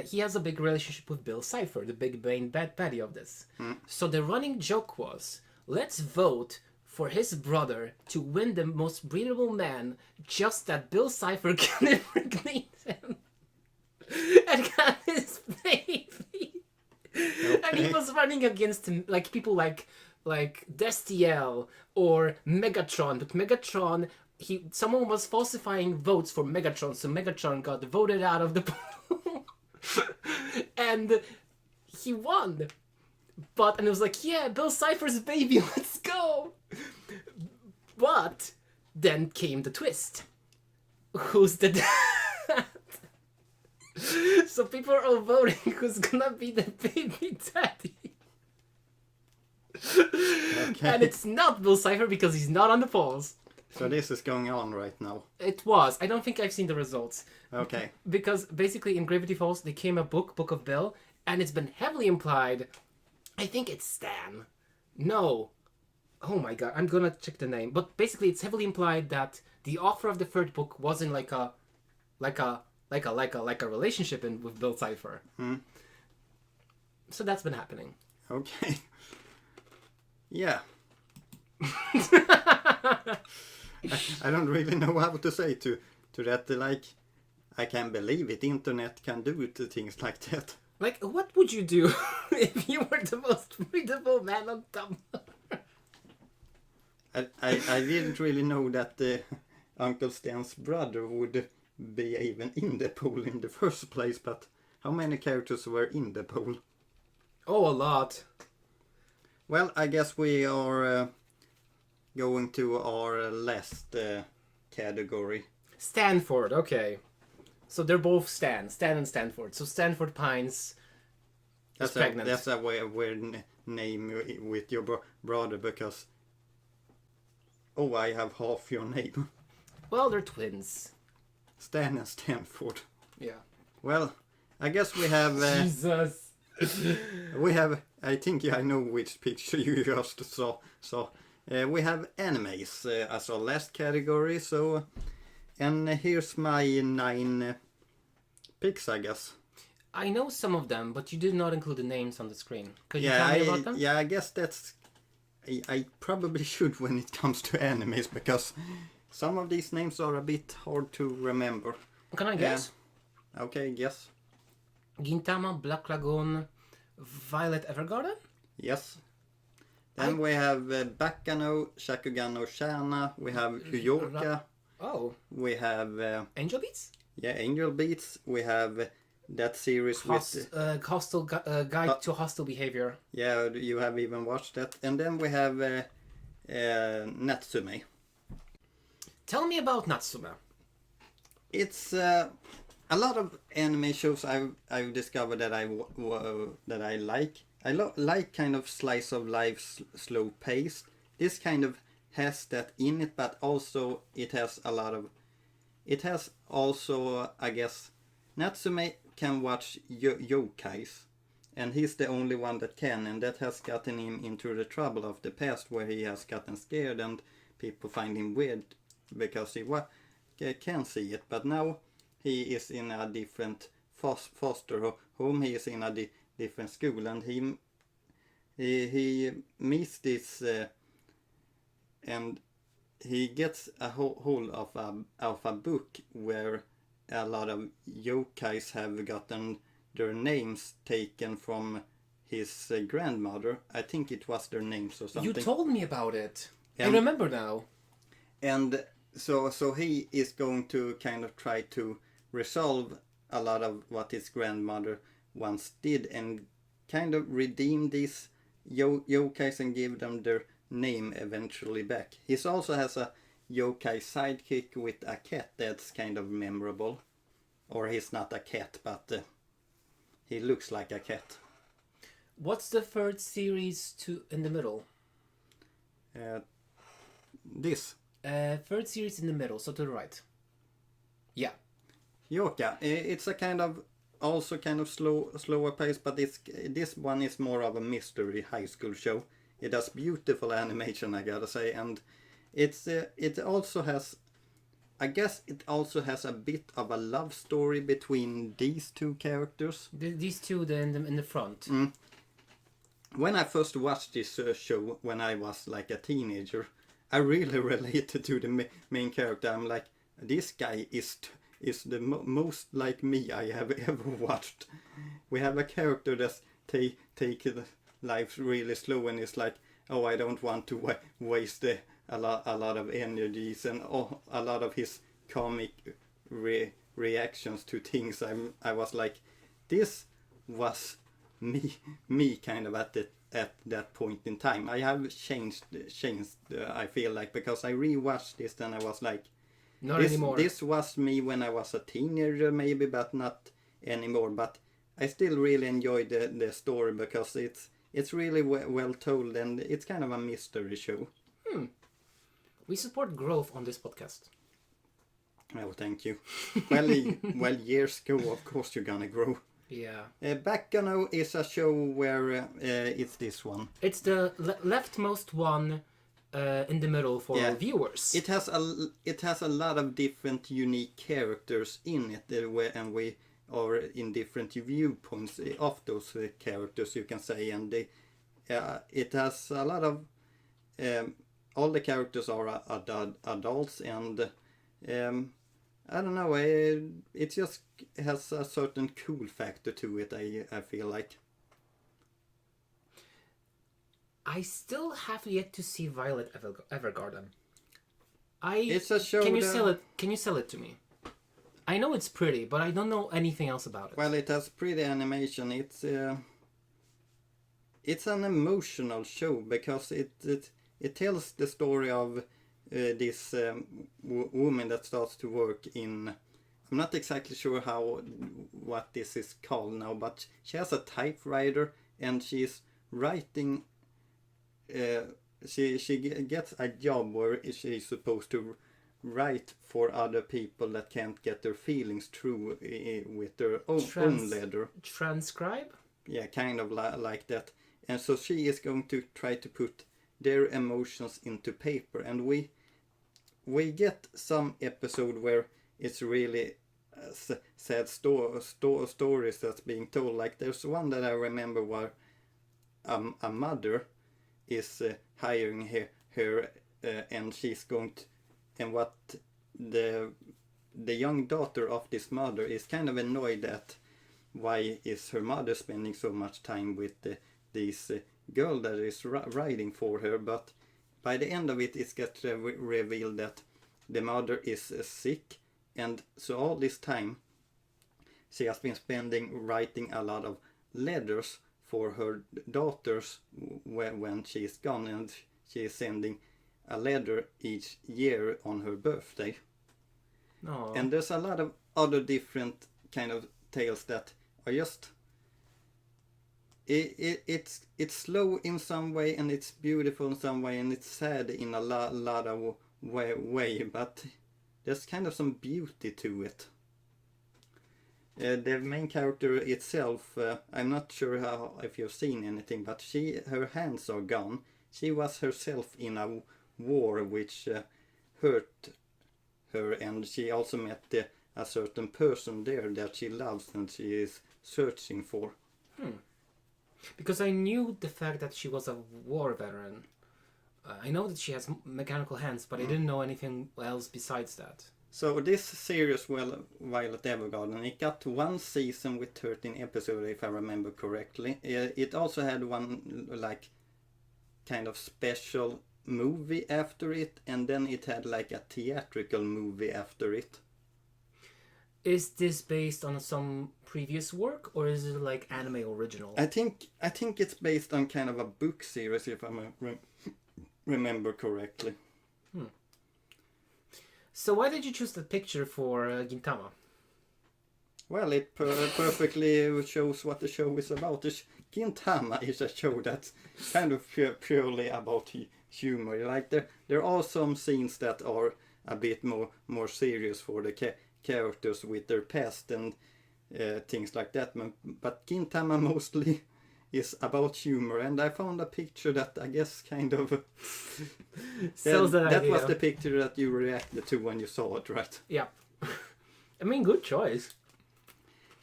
he has a big relationship with Bill Cipher, the big main bad baddie of this. So the running joke was, let's vote for his brother to win the most breedable man, just that Bill Cipher can impregnate him. And got his baby. Okay. And he was running against him, like people like Destiel or Megatron. But Megatron, someone was falsifying votes for Megatron, so Megatron got voted out of the pool. And he won. And it was like, yeah, Bill Cipher's baby, let's go. But then came the twist. who's the dad. So people are all voting who's gonna be the baby daddy. Okay. And it's not Bill Cipher because he's not on the polls. So this is going on right now. It was. I don't think I've seen the results. Okay. Because basically in Gravity Falls, there came a Book of Bill, and it's been heavily implied. I think it's Stan. No. Oh my god, I'm gonna check the name. But basically it's heavily implied that the author of the third book wasn't like a relationship with Bill Cipher. So that's been happening. Okay. Yeah. I don't really know what to say to that. Like, I can't believe it. Internet can do things like that. Like, what would you do if you were the most readable man on Tumblr? I didn't really know that Uncle Stan's brother would be even in the poll in the first place, but how many characters were in the poll? Oh, a lot. Well, I guess we are going to our last category. Stanford, okay. So they're both Stan and Stanford. So Stanford Pines is pregnant. That's a weird name with your brother, because... Oh, I have half your name. Well, they're twins. Stan and Stanford. Yeah. Well, I guess we have... Jesus. we have... I think I know which picture you just saw. So, we have animes as our last category. So, and here's my 9 picks, I guess. I know some of them, but you did not include the names on the screen. Could you tell me about them? Yeah, I guess that's... I probably should when it comes to animes, because some of these names are a bit hard to remember. Can I guess? Okay, guess. Gintama, Black Lagoon, Violet Evergarden? Yes. Then we have Baccano, Shakugan no Shana, we have Huyoka, Oh. we have... Angel Beats? Yeah, Angel Beats, we have that series with... Hostile Guide to Hostile Behavior. Yeah, you have even watched that. And then we have Natsume. Tell me about Natsume. It's a lot of anime shows I've discovered that I like. I like kind of slice of life, slow pace. This kind of has that in it, but also it has a lot of... It has also, I guess, Natsume can watch yokais, and he's the only one that can, and that has gotten him into the trouble of the past, where he has gotten scared and people find him weird because he can see it. But now he is in a different foster home, he is in a different school, and he meets this and he gets a hold of a book where a lot of yokais have gotten their names taken from his grandmother. I think it was their names or something. You told me about it. And, I remember now. And so he is going to kind of try to resolve a lot of what his grandmother once did, and kind of redeem these yokais and give them their name eventually back. He also has a yokai sidekick with a cat that's kind of memorable. Or he's not a cat, but he looks like a cat. What's the third series in the middle? This. Third series in the middle, so to the right. Yeah. Yoka. It's a kind of slower pace, but this one is more of a mystery high school show. It has beautiful animation, I gotta say, and it also has, I guess it also has a bit of a love story between these two characters. These two in the front. When I first watched this show when I was like a teenager, I really related to the main character. I'm like, this guy is the most like me I have ever watched. We have a character that's take life really slow, and it's like, oh, I don't want to waste a lot of energies, and a lot of his comic reactions to things. I was like, this was me kind of at that point in time. I have changed I feel like, because I rewatched this and I was like, Not anymore. This was me when I was a teenager, maybe, but not anymore. But I still really enjoy the story because it's really well told, and it's kind of a mystery show. We support growth on this podcast. Oh, thank you. Well, years ago, of course, you're gonna grow. Yeah. Baccano is a show where it's this one. It's the leftmost one in the middle for our viewers. It has a lot of different unique characters in it, and we are in different viewpoints of those characters, you can say, and it has a lot of all the characters are adults, and I don't know, it just has a certain cool factor to it, I feel like. I still have yet to see Violet Evergarden. It's a show. Can you sell it to me? I know it's pretty, but I don't know anything else about it. Well, it has pretty animation. It's an emotional show because it tells the story of this woman that starts to work in. I'm not exactly sure what this is called now, but she has a typewriter and she's writing. She gets a job where she's supposed to write for other people that can't get their feelings through with their own letter. Transcribe? Yeah, kind of like that. And so she is going to try to put their emotions into paper, and we get some episode where it's really sad stories that's being told. Like there's one that I remember where a mother is hiring her and she's going to, and what the young daughter of this mother is kind of annoyed at why is her mother spending so much time with this girl that is writing for her, but by the end of it gets revealed that the mother is sick, and so all this time she has been spending writing a lot of letters for her daughters when she's gone, and she is sending a letter each year on her birthday. No. And there's a lot of other different kind of tales that are just it's slow in some way, and it's beautiful in some way, and it's sad in a lot of way, but there's kind of some beauty to it. The main character itself, I'm not sure if you've seen anything, but her hands are gone. She was herself in a war which hurt her, and she also met a certain person there that she loves and she is searching for. Because I knew the fact that she was a war veteran. I know that she has mechanical hands, but I didn't know anything else besides that. So this series, Violet Evergarden, it got one season with 13 episodes, if I remember correctly. It also had one like kind of special movie after it, and then it had like a theatrical movie after it. Is this based on some previous work, or is it like anime original? I think it's based on kind of a book series, if I remember correctly. So why did you choose the picture for Gintama? Well, it perfectly shows what the show is about. Gintama is a show that's kind of purely about humor. Like there are some scenes that are a bit more serious for the characters with their past and things like that. But Gintama mostly is about humor, and I found a picture that I guess kind of that was the picture that you reacted to when you saw it, right? Yeah. I mean, good choice.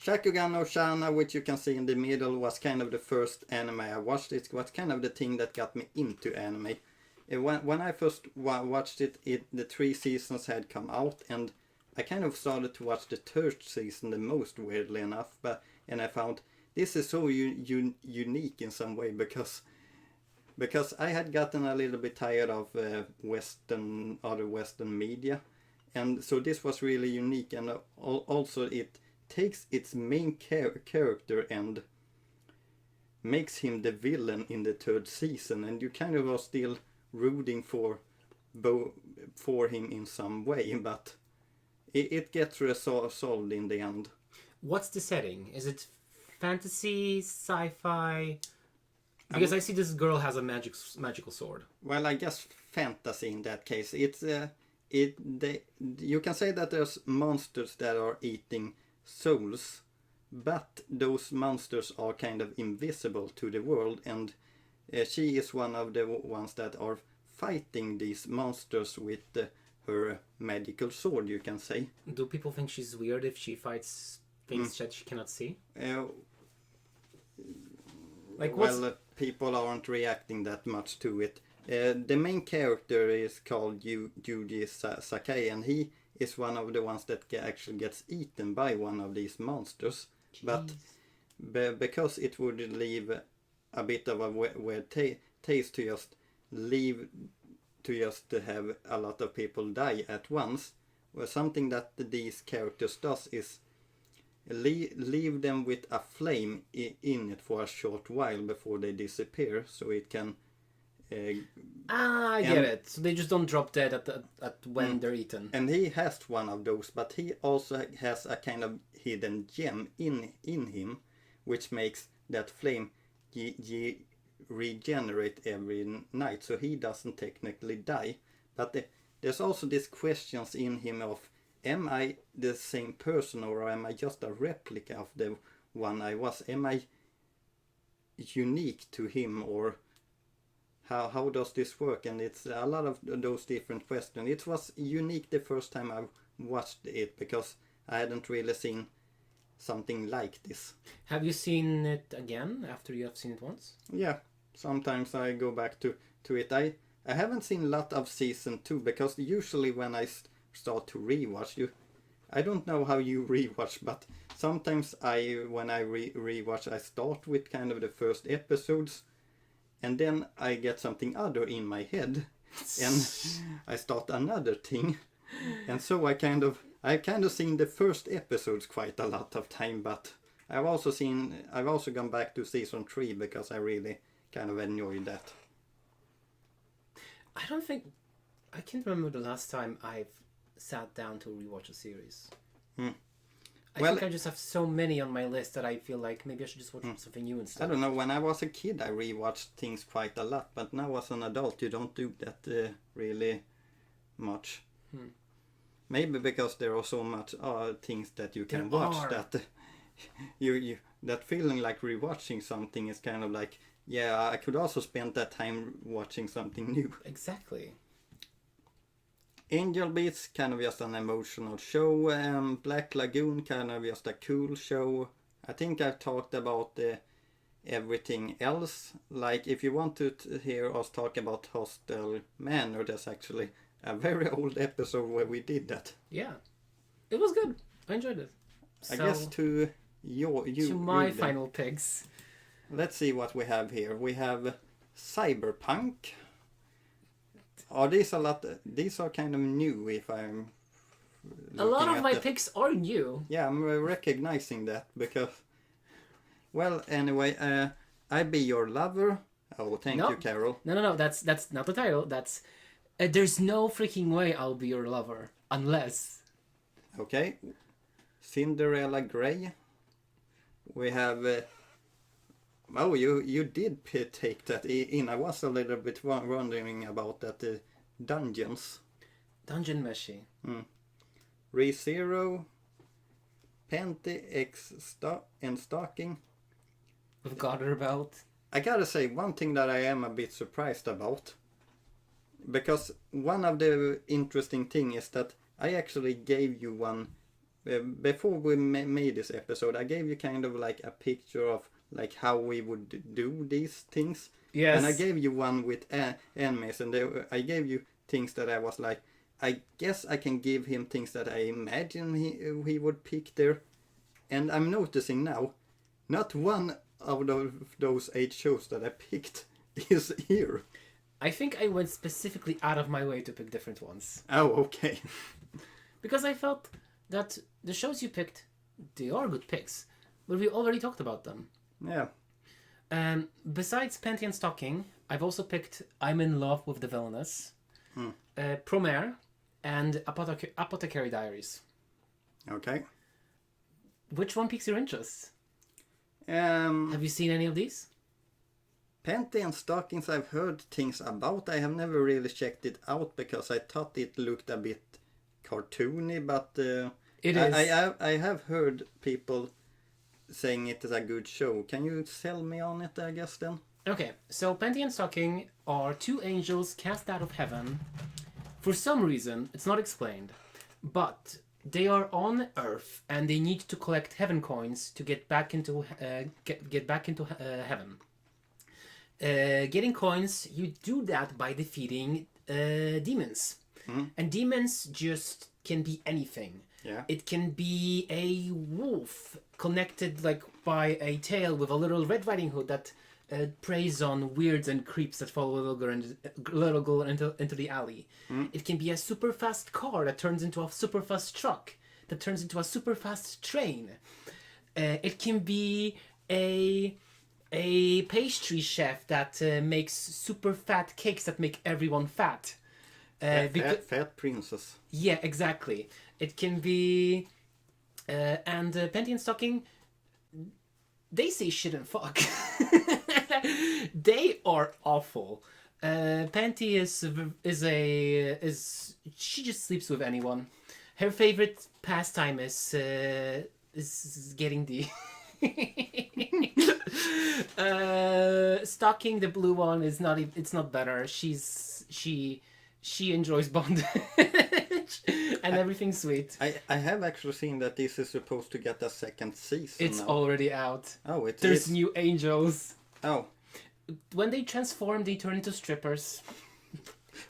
Shakugan no Shana, which you can see in the middle, was kind of the first anime I watched. It was kind of the thing that got me into anime. When I first watched it, the 3 seasons had come out, and I kind of started to watch the 3rd season the most, weirdly enough. And I found this is so unique in some way because I had gotten a little bit tired of other Western media, and so this was really unique. And also it takes its main character and makes him the villain in the 3rd season, and you kind of are still rooting for him in some way, but it gets solved in the end. What's the setting? Is it fantasy, sci-fi? Because I see this girl has a magical sword. Well, I guess fantasy in that case. You can say that there's monsters that are eating souls, but those monsters are kind of invisible to the world, and she is one of the ones that are fighting these monsters with her magical sword, you can say. Do people think she's weird if she fights things that she cannot see? People aren't reacting that much to it. The main character is called Jahzzar, and he is one of the ones that actually gets eaten by one of these monsters. Jeez. But because it would leave a bit of a weird taste to just have a lot of people die at once, well, something that these characters does is leave them with a flame in it for a short while before they disappear, so it can I get it. So they just don't drop dead at when they're eaten. And he has one of those, but he also has a kind of hidden gem in him, which makes that flame regenerate every night, so he doesn't technically die. But there's also these questions in him of, am I the same person, or am I just a replica of the one I was? Am I unique to him, or how does this work? And it's a lot of those different questions. It was unique the first time I watched it, because I hadn't really seen something like this. Have you seen it again after you have seen it once? Yeah, sometimes I go back to it. I haven't seen a lot of season 2, because usually when I start to rewatch, I don't know how you rewatch, but sometimes when I rewatch, I start with kind of the first episodes, and then I get something other in my head, and I start another thing, and so I've kind of seen the first episodes quite a lot of time, but I've also gone back to season 3 because I really kind of enjoyed that. I can't remember the last time I've sat down to rewatch a series. I think I just have so many on my list that I feel like maybe I should just watch something new instead. I don't know, when I was a kid I rewatched things quite a lot, but now as an adult you don't do that really much. Maybe because there are so much things that you can watch that you that feeling like rewatching something is kind of like, yeah, I could also spend that time watching something new. Exactly. Angel Beats, kind of just an emotional show. Black Lagoon, kind of just a cool show. I think I've talked about everything else. Like, if you want to hear us talk about Hostel Manor, there's actually a very old episode where we did that. Yeah, it was good. I enjoyed it. I guess to my final picks. Let's see what we have here. We have Cyberpunk. These are kind of new, if I'm a lot of my picks are new. Yeah, I'm recognizing that because, well, anyway, I Be Your Lover. Oh, thank you, Karol. No, that's not the title. That's there's no freaking way I'll Be Your Lover unless. Okay, Cinderella Grey. We have. Oh, you did take that in. I was a little bit wondering about that. Dungeons. Dungeon Meshi. ReZero. Panty X and Stalking. With Garter Belt. I gotta say, one thing that I am a bit surprised about. Because one of the interesting thing is that I actually gave you one. Before we made this episode, I gave you kind of like a picture of like how we would do these things. Yes. And I gave you one with animes, and I gave you things that I was like, I guess I can give him things that I imagine he would pick there. And I'm noticing now, not one of those 8 shows that I picked is here. I think I went specifically out of my way to pick different ones. Oh, okay. Because I felt that the shows you picked, they are good picks, but we already talked about them. Yeah. Besides Panty and Stocking, I've also picked I'm in Love with the Villainess, Promare, and Apothecary Diaries. Okay. Which one piques your interest? Um, Have you seen any of these? Panty and stockings I've heard things about. I have never really checked it out because I thought it looked a bit cartoony, but It is. I have heard people saying it is a good show. Can you sell me on it, I guess, then? Okay, so Panty and Stocking are two angels cast out of heaven. For some reason, it's not explained, but they are on Earth and they need to collect heaven coins to get back into get back into heaven. Getting coins, you do that by defeating demons, and demons just can be anything. Yeah. It can be a wolf connected like by a tail with a little Red Riding Hood that preys on weirds and creeps that follow little girl into the alley. It can be a super fast car that turns into a super fast truck that turns into a super fast train. It can be a pastry chef that makes super fat cakes that make everyone fat. Fat princess. Yeah, exactly. It can be... and Panty and Stocking, they say shit and fuck. They are awful. Panty is she just sleeps with anyone. Her favorite pastime is getting the... Stocking, the blue one, is not. It's not better. She enjoys bondage and everything's sweet. I have actually seen that this is supposed to get a second season. It's now. already out. Oh, it There's is. new angels. Oh, When they transform, they turn into strippers.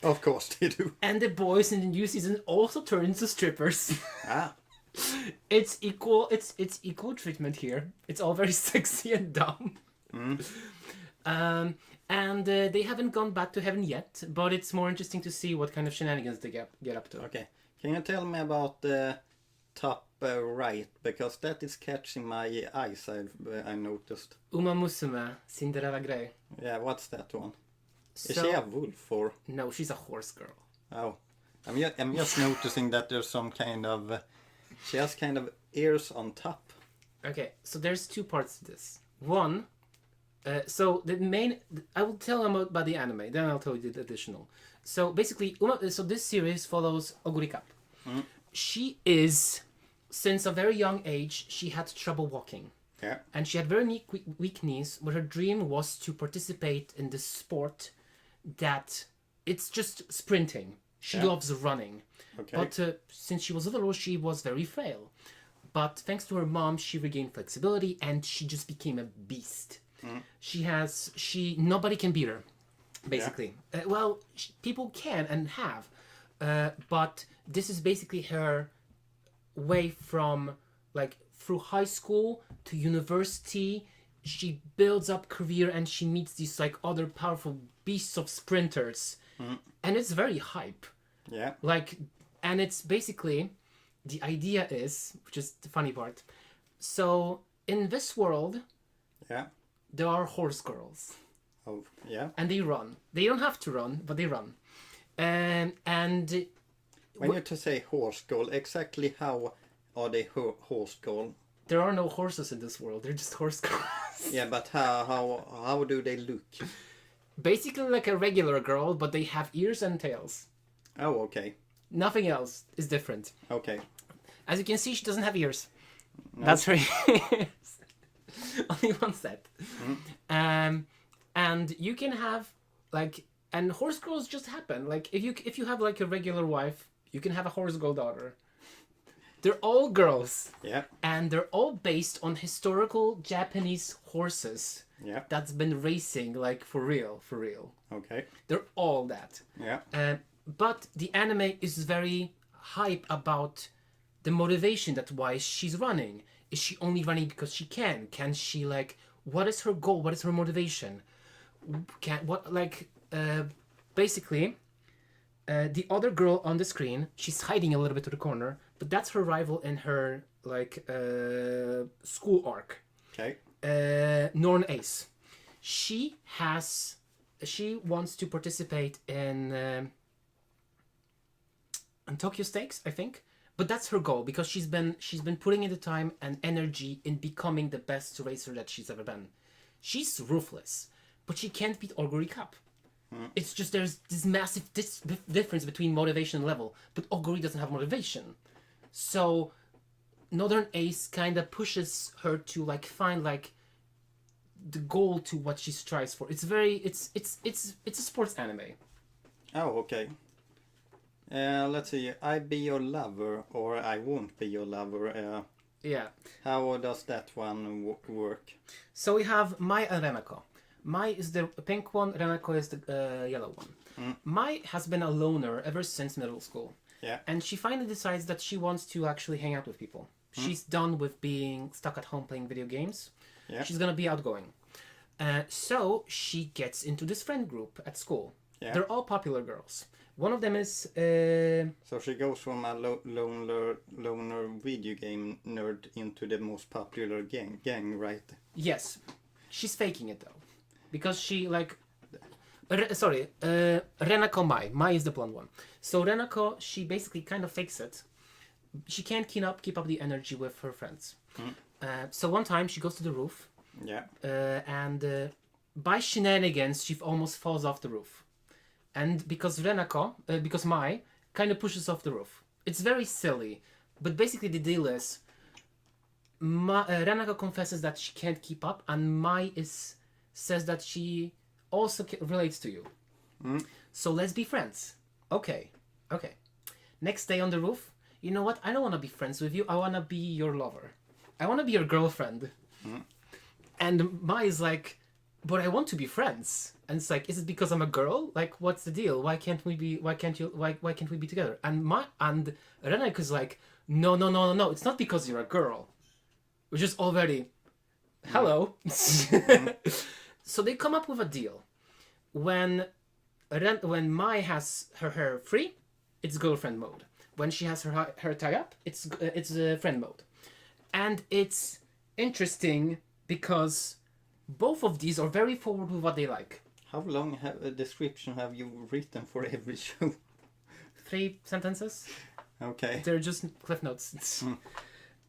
of course they do. And the boys in the new season also turn into strippers. Ah, It's equal. It's equal treatment here. It's all very sexy and dumb. And they haven't gone back to heaven yet, but it's more interesting to see what kind of shenanigans they get up to. okay. Can you tell me about the top right? Because that is catching my eyes, I noticed. Uma Musume, Cinderella Grey. Yeah, what's that one? Is So- she a wolf or... No, she's a horse girl. Oh. I'm just noticing that there's some kind of... she has kind of ears on top. Okay, so there's two parts to this. One, so the main... I will tell them about the anime, then I'll tell you the additional. So basically, so this series follows Ogurika. She is, since a very young age, she had trouble walking. Yeah. And she had very weak knees, but her dream was to participate in this sport that it's just sprinting. She loves running. Okay. But since she was little, she was very frail. But thanks to her mom, she regained flexibility and she just became a beast. Nobody can beat her, basically. People can and have. But this is basically her way from, like, through high school to university. She builds up career and she meets these, like, other powerful beasts of sprinters. And it's very hype. Yeah. Like, and it's basically, the idea is, which is the funny part. So, in this world, Yeah. there are horse girls. Oh, yeah. And they run. They don't have to run, but they run. And When you to say horse girl, exactly how are they horse girl? there are no horses in this world. They're just horse girls. Yeah, but how do they look? Basically like a regular girl, but they have ears and tails. Oh, okay. Nothing else is different. Okay. As you can see, she doesn't have ears. No. That's her ears. Only one set. And you can have, like, and horse girls just happen. Like, if you have, like, a regular wife, you can have a horse girl daughter. They're all girls. Yeah. And they're all based on historical Japanese horses Yeah. that's been racing, like, for real. Okay. They're all that. Yeah. But the anime is very hype about the motivation that why she's running. Is she only running because she can? Can she, like, what is her goal? What is her motivation? Basically, the other girl on the screen, she's hiding a little bit to the corner, but that's her rival in her, like, school arc. Okay. Norn Ace. She wants to participate in Tokyo Stakes, I think, But that's her goal because she's been putting in the time and energy in becoming the best racer that she's ever been. She's ruthless, but she can't beat Oguri Cup. It's just there's this massive difference between motivation and level, but Oguri doesn't have motivation. So Northern Ace kind of pushes her to like find like the goal to what she strives for. It's a sports anime. Oh, okay. Let's see. I be your lover or I won't be your lover. Yeah. How does that one work? So we have Mai and Renako. Mai is the pink one, Renako is the yellow one. Mai has been a loner ever since middle school. Yeah. And she finally decides that she wants to actually hang out with people. She's done with being stuck at home playing video games. Yeah. She's gonna be outgoing. So she gets into this friend group at school. Yeah. They're all popular girls. One of them is... So she goes from a loner video game nerd into the most popular gang, right? Yes. She's faking it though. Because she like... Renako Mai. Mai is the blonde one. So Renako, she basically kind of fakes it. She can't keep up the energy with her friends. So one time she goes to the roof. Yeah. And by shenanigans, she almost falls off the roof. And because Mai kind of pushes off the roof. It's very silly. But basically the deal is Renako confesses that she can't keep up, and Mai says that she also relates to you. So let's be friends. Okay. Next day on the roof, you know what? I don't want to be friends with you. I want to be your lover. I want to be your girlfriend. And Mai is like, but I want to be friends. And it's like, is it because I'm a girl? Like, what's the deal? Why can't we be together? And Renako is like, no. It's not because you're a girl. Which is already, hello. So they come up with a deal. When Mai has her hair free, it's girlfriend mode. When she has her hair tied up, it's friend mode. And it's interesting because both of these are very forward with what they like. How long a description have you written for every show? 3 sentences. Okay. They're just cliff notes.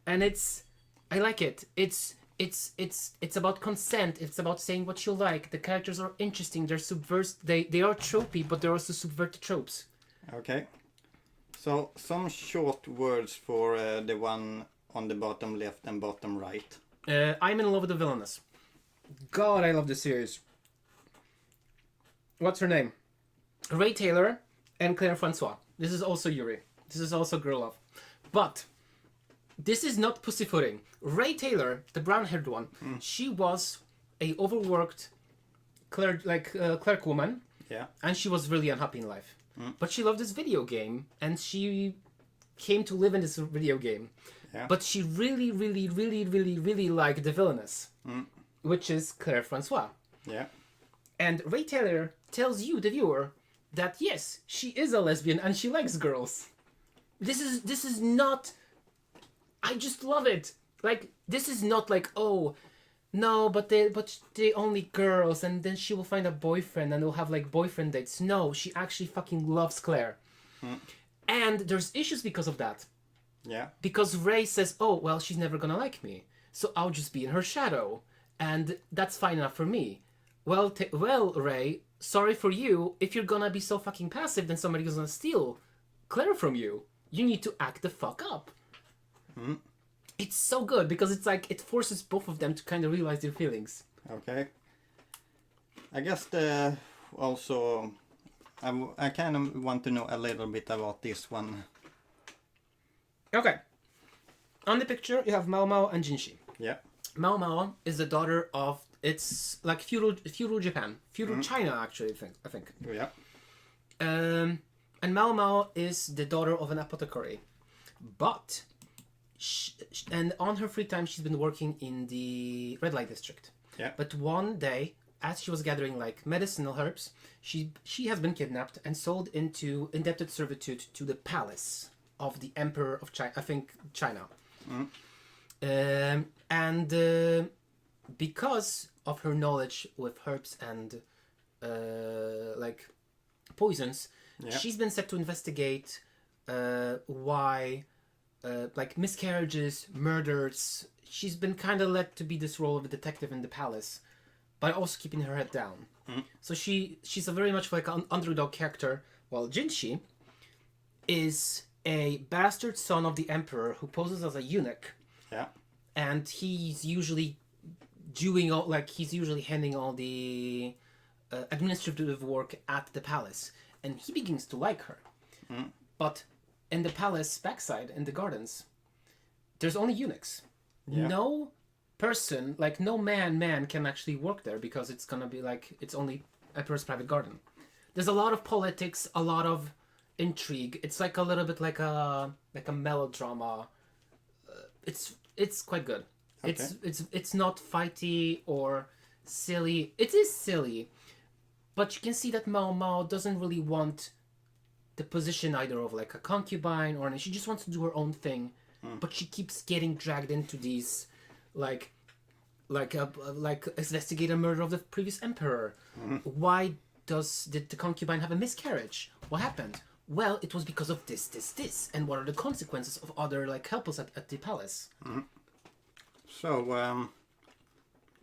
And I like it. It's about consent. It's about saying what you like. The characters are interesting. They are tropey, but they also subvert the tropes. Okay. So some short words for the one on the bottom left and bottom right. I'm in love with the villainess. God, I love this series. What's her name? Ray Taylor and Claire Francois. This is also Yuri. This is also girl love. But this is not pussyfooting. Ray Taylor, the brown-haired one, she was a overworked clerk woman. Yeah. And she was really unhappy in life. But she loved this video game, and she came to live in this video game. Yeah. But she really, really, really, really, really liked the villainess, which is Claire Francois. Yeah. And Ray Taylor tells you, the viewer, that yes, she is a lesbian and she likes girls. This is not... I just love it. Like, this is not like, oh, no, but they only girls, and then she will find a boyfriend and they'll have like boyfriend dates. No, she actually fucking loves Claire. And there's issues because of that. Yeah. Because Ray says, oh, well, she's never gonna like me, so I'll just be in her shadow, and that's fine enough for me. Well, Ray, sorry for you. If you're gonna be so fucking passive, then somebody's gonna steal Claire from you. You need to act the fuck up. It's so good because it's like it forces both of them to kind of realize their feelings. Okay. I guess I kind of want to know a little bit about this one. Okay. On the picture, you have Mao Mao and Jinshi. Yeah. Mao Mao is the daughter of, it's like feudal Japan, feudal China actually. I think. Yeah. And Mao Mao is the daughter of an apothecary, but and on her free time she's been working in the red light district. Yeah. But one day, as she was gathering like medicinal herbs, she has been kidnapped and sold into indebted servitude to the palace of the Emperor of China. I think China. And because of her knowledge with herbs and like poisons, she's been set to investigate why like miscarriages, murders. She's been kind of led to be this role of a detective in the palace, but also keeping her head down. So she's a very much like an underdog character, while Jinshi is a bastard son of the emperor who poses as a eunuch. Yeah. And he's usually he's usually handling all the administrative work at the palace, and he begins to like her. But in the palace backside, in the gardens, there's only eunuchs. Yeah. No person, like no man can actually work there, because it's gonna be like it's only emperor's private garden. There's a lot of politics, a lot of intrigue. It's like a little bit like a melodrama. It's quite good. Okay. It's not fighty or silly. It is silly, but you can see that Mao Mao doesn't really want the position either of like a concubine or anything. She just wants to do her own thing, but she keeps getting dragged into these like investigate a murder of the previous emperor. Why did the concubine have a miscarriage? What happened? Well, it was because of this, and what are the consequences of other like helpers at the palace? So,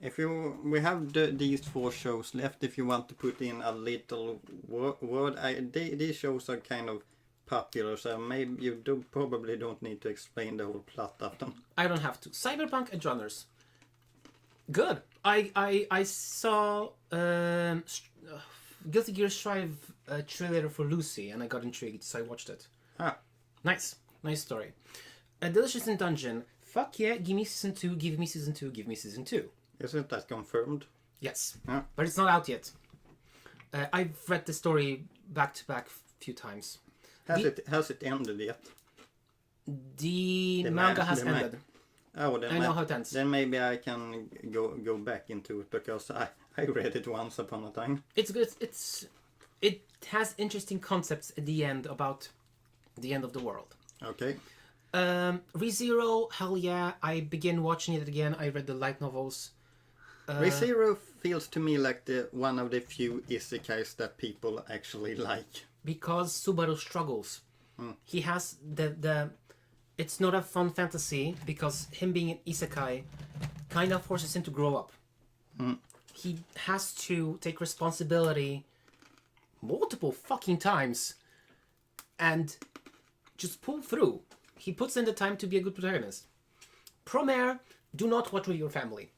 we have these 4 shows left. If you want to put in a little word, these shows are kind of popular, so maybe you probably don't need to explain the whole plot of them. I don't have to. Cyberpunk Edge Runners. Good. I saw Guilty Gear Strive trailer for Lucy, and I got intrigued, so I watched it. Nice story. Delicious in Dungeon. Fuck yeah, give me season 2, give me season 2, give me season 2. Isn't that confirmed? Yes. Yeah. But it's not out yet. I've read the story back to back a few times. Has it ended yet? The manga has ended. Oh, then I know how it ends. Then maybe I can go back into it, because I read it once upon a time. It's good. It has interesting concepts at the end about the end of the world. Okay. ReZero, hell yeah. I began watching it again. I read the light novels. ReZero feels to me like one of the few isekais that people actually like. Because Subaru struggles. He has the it's not a fun fantasy, because him being an isekai kind of forces him to grow up. He has to take responsibility multiple fucking times and just pull through. He puts in the time to be a good protagonist. Promare, do not watch with your family.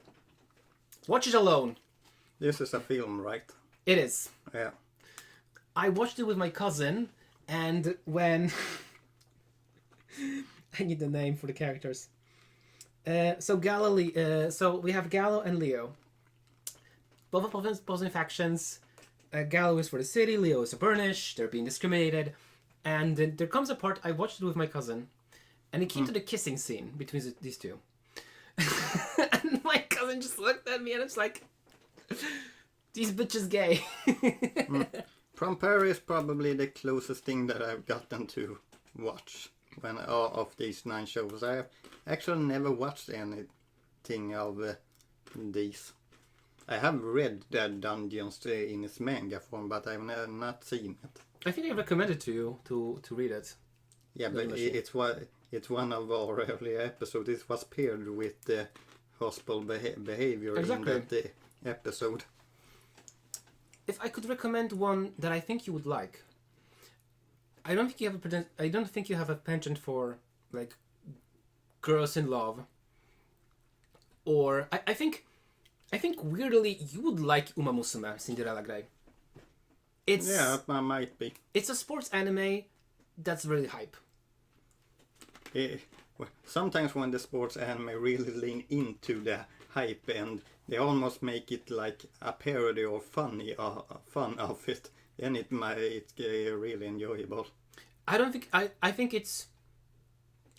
Watch it alone. This is a film, right? It is. Yeah. I watched it with my cousin, and when... I need the name for the characters. So we have Gallo and Leo. Both opposing factions. Gallo is for the city, Leo is a burnish. They're being discriminated. And then there comes a part, I watched it with my cousin, and it came to the kissing scene between these two. And my cousin just looked at me and it's like, these bitches gay. Promare is probably the closest thing that I've gotten to watch of these 9 shows. I have actually never watched anything of these. I have read the Dungeons in its manga form, but I've not seen it. I think I recommended to you to read it. Yeah, but it's one of our earlier episodes. It was paired with the hostile behavior in that episode. If I could recommend one that I think you would like, I don't think you have a penchant for like girls in love. Or I think weirdly you would like Uma Musume, Cinderella Grey. Yeah, it might be. It's a sports anime that's really hype. Sometimes when the sports anime really lean into the hype and they almost make it like a parody or fun of it, then it's really enjoyable. I think it's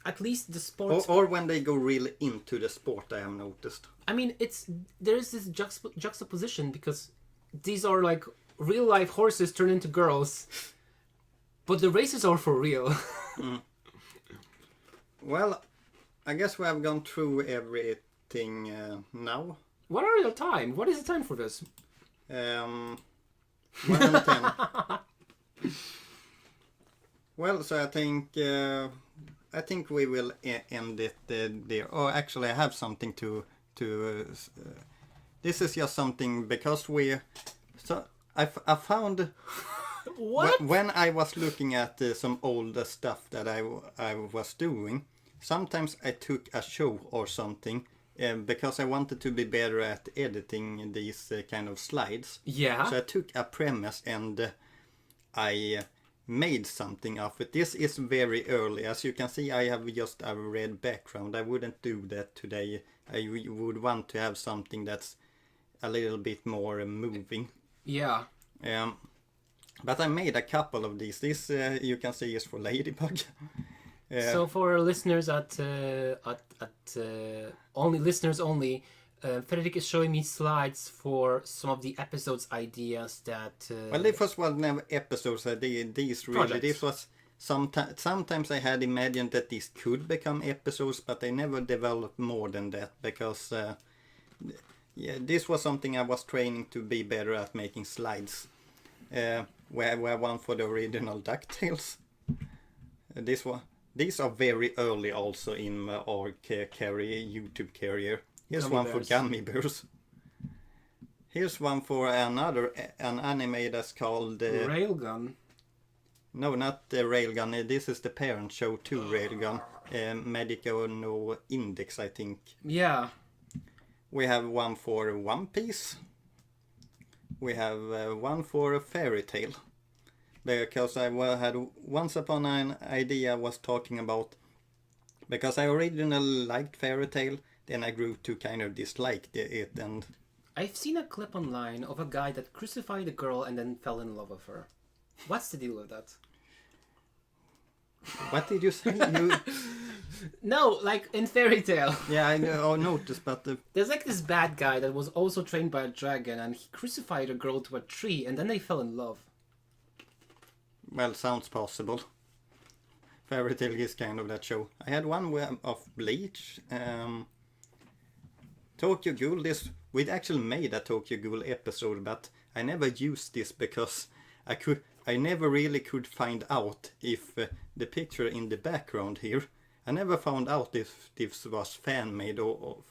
at least the sports. Or when they go really into the sport, I have noticed. I mean, there is this juxtaposition, because these are like real life horses turned into girls, but the races are for real. Well, I guess we have gone through everything now. What are your time? What is the time for this? 1 and 10. Well, so I think I think we will end it there. Oh, actually, I have something to. This is just something because I found What? when I was looking at some older stuff that I was doing. Sometimes I took a show or something because I wanted to be better at editing these kind of slides. Yeah. So I took a premise and I made something of it. This is very early. As you can see, I have just a red background. I wouldn't do that today. I would want to have something that's a little bit more moving. Yeah. But I made a couple of these. This you can see is for Ladybug. So for listeners at only listeners only, Fredrik is showing me slides for some of the episodes ideas that. Well, this was one of episodes. These really. Projects. This was sometimes I had imagined that these could become episodes, but I never developed more than that because this was something I was training to be better at making slides. Where one for the original DuckTales. These are very early also in our YouTube career. Here's Gummy one bears. for Gummy Bears. Here's one for an anime that's called... Railgun. No, not Railgun. This is the parent show to Railgun. Medico no Index, I think. Yeah. We have one for One Piece. We have one for a fairy tale. Because I had once upon an idea I was talking about. Because I originally liked fairy tale, then I grew to kind of dislike it, and I've seen a clip online of a guy that crucified a girl and then fell in love with her. What's the deal with that? what did you say? No, like in fairy tale. Yeah, I noticed, but There's like this bad guy that was also trained by a dragon and he crucified a girl to a tree and then they fell in love. well, sounds possible. Fairy tale is kind of that show. I had one of Bleach. Tokyo Ghoul. We actually made a Tokyo Ghoul episode, but I never used this because I never really could find out if the picture in the background here. I never found out if this was fan made or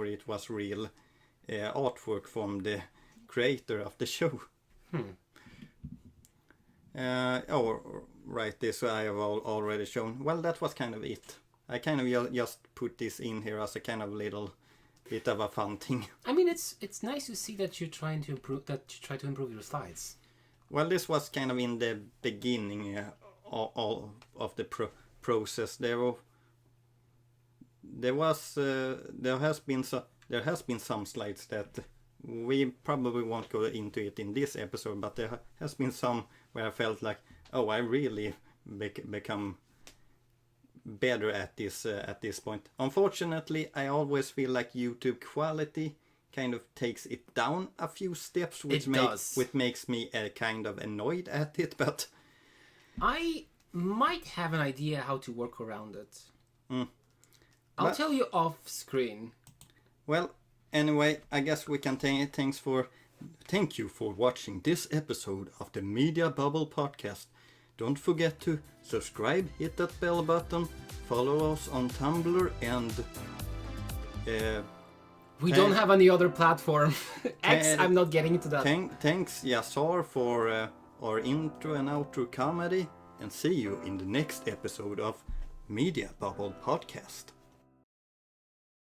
it was real artwork from the creator of the show. Right, this I have already shown. Well, that was kind of it. I kind of just put this in here as a kind of little bit of a fun thing. I mean, it's nice to see that you're trying to improve your slides. Well, this was kind of in the beginning of the process. There has been some slides that we probably won't go into it in this episode, but there has been some where I felt like, oh, I really become better at this point. Unfortunately, I always feel like YouTube quality kind of takes it down a few steps, which makes me kind of annoyed at it, but I might have an idea how to work around it. I'll But- tell you off screen. well, anyway, I guess we can thank you for watching this episode of the Media Bubble Podcast. Don't forget to subscribe, hit that bell button, follow us on Tumblr, and We don't have any other platform. X, I'm not getting into that. thanks Jahzzar for our intro and outro comedy, and see you in the next episode of Media Bubble Podcast.